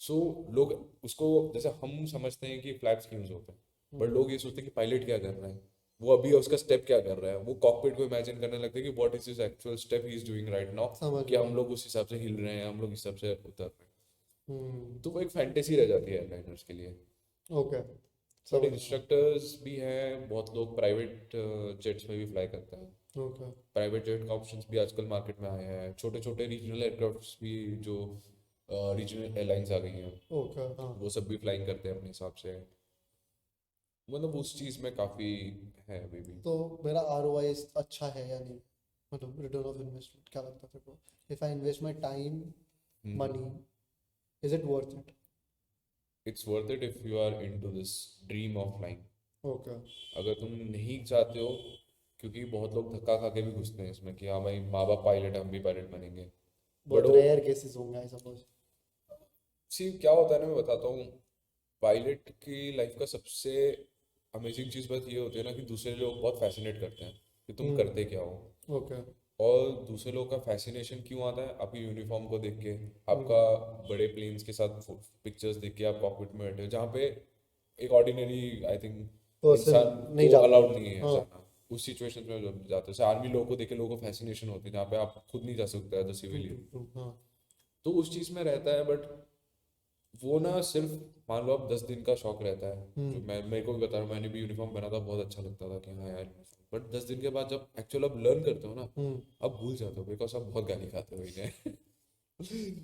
सो लोग उसको, जैसे हम समझते हैं कि फ्लैप्स क्यों होते हैं, बट हम्म लोग ये सोचते हैं कि पायलट क्या कर रहा है, वो अभी उसका स्टेप क्या कर रहा है, वो कॉकपिट को इमेजिन करने लगते हैं कि what is his actual step he is doing right now, समझ कि रहा हम हूँ लोग उस हिसाब से हिल रहे हैं, हम लोग इस हिसाब से उतर रहे हैं। हम्म तो वो एक फैंटेसी रह जाती है एयरलाइनर्स के लिए। ओके बट समझ रहा हूँ इंस्ट्रक्टर्स भी हैं, बहुत लोग प्राइवेट जेट्स में भी फ्लाई करते हैं, ओके प्राइवेट जेट का ऑप्शंस भी आजकल मार्केट में आए हैं, छोटे छोटे रीजनल एयरक्राफ्ट्स भी, जो रीजनल एयरलाइंस आ गई हैं, ओके हाँ वो सब भी फ्लाइंग करते हैं अपने हिसाब से, मतलब उस चीज़ में काफ़ी है अभी भी। तो मेरा आरओआई अच्छा है या नहीं, मतलब रिटर्न ऑफ इन्वेस्टमेंट क्या लगता है तेरे को, if I invest my time money is it worth it? It's worth it if you are into this dream of flying. Okay अगर तुम नहीं चाहते हो, क्योंकि बहुत लोग धक्का खा के भी घुसते हैं इसमें कि हाँ भाई माँ बाप पायलट है, हम भी पायलट बनेंगे, बट बहुत वो, रेयर केसेस होंगे आई सपोज। सी क्या होता है ना, मैं बताता हूँ, पायलट की लाइफ का सबसे अमेजिंग चीज़ बात ये होती है ना कि दूसरे लोग बहुत फैसिनेट करते हैं कि तुम करते क्या हो, ओके और दूसरे लोगों का फैसिनेशन क्यों आता है, आपकी यूनिफॉर्म को देख के, आपका हम्म बड़े प्लेन्स के साथ पिक्चर्स देख के, आप कॉकपिट में बैठे हो जहाँ पे एक ऑर्डिनरी, आई थिंक, पर्सन इंसान नहीं को जा अलाउड पाएगा नहीं है हाँ जाना, उस सिचुएशन में जब जाते हो, जैसे आर्मी लोगों को देख के लोगों को फैसिनेशन होती है जहाँ पे आप खुद नहीं जा सकते as a true true civilian, true हाँ तो उस चीज़ में रहता है, बट वो ना सिर्फ, मान लो अब 10 दिन का शौक रहता है, जो हम्म मैं मेरे को भी बता रहा हूँ, मैंने भी यूनिफॉर्म पहना था, बहुत अच्छा लगता था कि हाँ यार, बट 10 दिन के बाद जब एक्चुअल अब लर्न करते हो ना, हम्म अब भूल जाते हो, बिकॉज अब बहुत गाली खाते हो इन्हें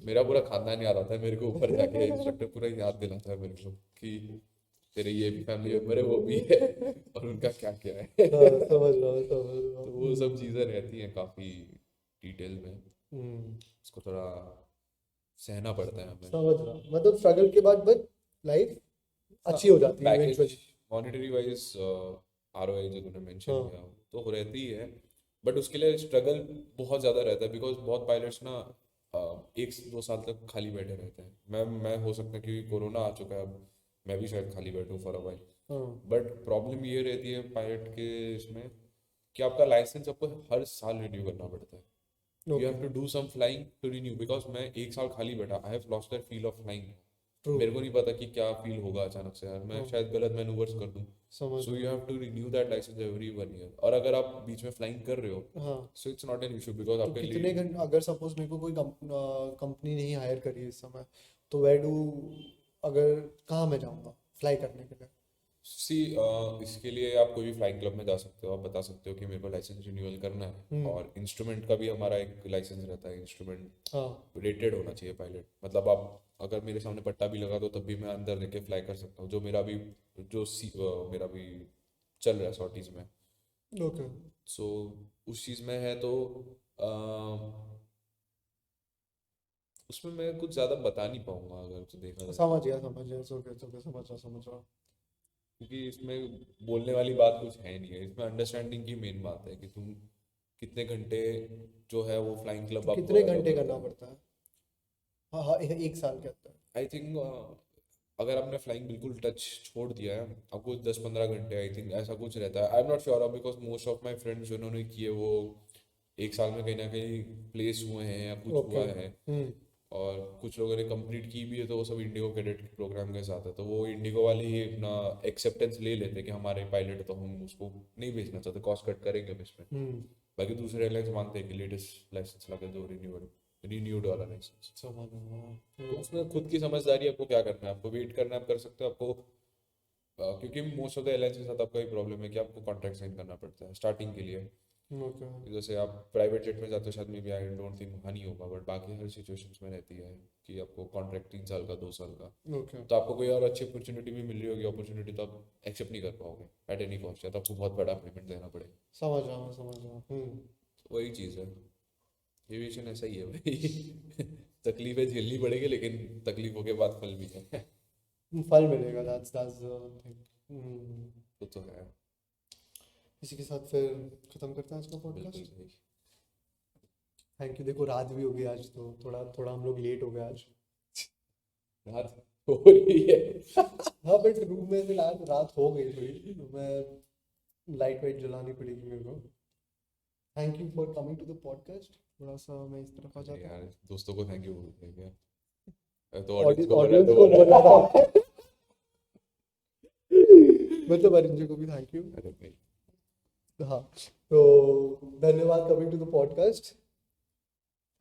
मेरा पूरा खानदान याद आता है मेरे को, ऊपर जाके इंस्ट्रक्टर पूरा याद दिलाता है मेरे को कि तेरे ये भी फैमिली मेंबर है, वो भी है, और उनका क्या क्या है हाँ समझ रहा हूँ समझ रहा तो हूँ वो सब चीज़ें रहती हैं काफ़ी डिटेल में, हम्म उसको थोड़ा सहना पड़ता है हमें। समझ रहा हूँ, मतलब स्ट्रगल के बाद बट लाइफ हाँ, अच्छी हो जाती है package eventually. Monetary wise, ROI जो तूने मेंशन हाँ किया तो रहती ही है, बट उसके लिए स्ट्रगल बहुत ज़्यादा रहता है, बिकॉज बहुत पायलट्स ना 1 2 साल तक खाली बैठे रहते हैं, मैं हो सकता है क्योंकि कोरोना आ चुका है अब, मैं भी शायद खाली बैठूँ फॉर अ वाइल, हाँ बट प्रॉब्लम ये रहती है पायलट के इसमें कि आपका लाइसेंस आपको हर साल रिन्यू करना पड़ता है, you okay have to do some flying to renew, because मैं 1 साल खाली बैठा, I have lost that feel of flying, true मेरे को नहीं पता कि क्या फील होगा अचानक से, यार मैं हाँ शायद गलत मैनूवर्स कर दूं, समझ सो रहा you have to renew that licence every 1 year, और अगर आप बीच में फ्लाइंग कर रहे हो, हूँ हाँ। So it's not an issue, because तो आपके कितने लिए, घंटे अगर सपोज मेरे को कोई कंपनी नहीं हायर करी इस समय, तो वेयर डू, अगर कहाँ मैं जाऊँगा फ्लाई करने के लिए? सी इसके लिए आप कोई भी फ्लाइंग क्लब में जा सकते हो, आप बता सकते हो कि मेरे को लाइसेंस रिन्यूअल करना है, हम्म और इंस्ट्रूमेंट का भी हमारा एक लाइसेंस रहता है, इंस्ट्रूमेंट हाँ रेटेड होना चाहिए पायलट, मतलब आप अगर मेरे सामने पट्टा भी लगा दो तब भी मैं अंदर लेके फ्लाई कर सकता हूँ, जो मेरा भी, मेरा भी चल रहा है सॉर्टीज में, ओके सो उस चीज़ में है, तो अ, उसमें मैं कुछ ज़्यादा बता नहीं पाऊंगा अगर तो देखा जाए, समझ गया समझ रहा। क्योंकि इसमें बोलने वाली बात कुछ है नहीं है, इसमें अंडरस्टैंडिंग की मेन बात है कि तुम कितने घंटे जो है वो फ्लाइंग तो क्लब आपको कितने अलाउ घंटे करता करना है। पड़ता है? हाँ हाँ 1 साल के अंदर? आई थिंक अगर आपने फ्लाइंग बिल्कुल टच छोड़ दिया है, आपको 10 15 घंटे, आई थिंक ऐसा कुछ रहता है, आई am not sure, because most of my friends जिन्होंने किए वो एक साल में कहीं ना कहीं प्लेस हुए हैं या कुछ ओके। हुआ है, और कुछ लोगों ने कंप्लीट की भी है, तो वो सब इंडिगो कैडेट प्रोग्राम के साथ है, तो वो इंडिगो वाले ही अपना एक्सेप्टेंस ले लेते हैं कि हमारे पायलट, तो हम उसको नहीं भेजना चाहते, कॉस्ट कट करेंगे इसमें। बाकी दूसरे एयरलाइंस मांगते हैं कि लेटेस्ट लाइसेंस लगा दो, रिन्यूड वाला लाइसेंस। समझ गया। तो उसमें खुद की समझदारी, आपको क्या करना है, आपको वेट करना है, आप कर सकते हो, आपको क्योंकि मोस्ट ऑफ द एयरलाइंस के साथ आपका ही प्रॉब्लम है कि आपको कॉन्ट्रैक्ट साइन करना पड़ता है स्टार्टिंग के लिए। ओके। जैसे आप प्राइवेट जेट में जाते हो, शायद में भी आई डोंट थिंक वहाँ नहीं होगा, बट बाकी हर सिचुएशंस में रहती है कि आपको कॉन्ट्रैक्ट 3 साल का, 2 साल का। ओके। तो आपको कोई और अच्छी अपॉर्चुनिटी भी मिल रही होगी, अपॉर्चुनिटी तो आप एक्सेप्ट नहीं कर पाओगे एट एनी कॉस्ट, या तो आपको बहुत बड़ा पेमेंट देना पड़ेगा। समझ रहा हूँ, समझ रहा हूँ। तो वही चीज़ है, एविएशन ऐसा ही है भाई। तकलीफें झेलनी पड़ेगी, लेकिन तकलीफों के बाद फल भी है। फल मिलेगा, दैट्स थिंग। तो है। इसी के साथ फिर खत्म करते हैं आज का बिल्कुल पॉडकास्ट। सही। Thank you. देखो रात भी हो गई आज, तो थोड़ा थोड़ा हम लोग लेट हो गए आज। रात हो रही है। हाँ बट रूम में फिर आज रात हो गई थोड़ी, तो मैं लाइट वाइट जलानी पड़ेगी मेरे को। Thank you for coming to the podcast. थोड़ा सा मैं इस तरफ आ जाता हूँ। यार दोस्तों को थैंक यू बोलते हैं क्या? तो ऑडियंस को ऑडियंस तो को बोल रहा बोला है। था। मतलब अरिंजय को भी थैंक यू। अरे भाई, हाँ, तो धन्यवाद coming to the podcast.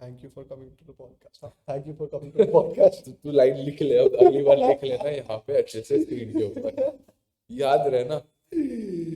Thank you for coming to the podcast. Thank you for coming to the podcast. तू लाइन लिख ले, अब अगली बार लिख लेना यहाँ पे अच्छे से स्क्रीन के ऊपर, याद रहे ना।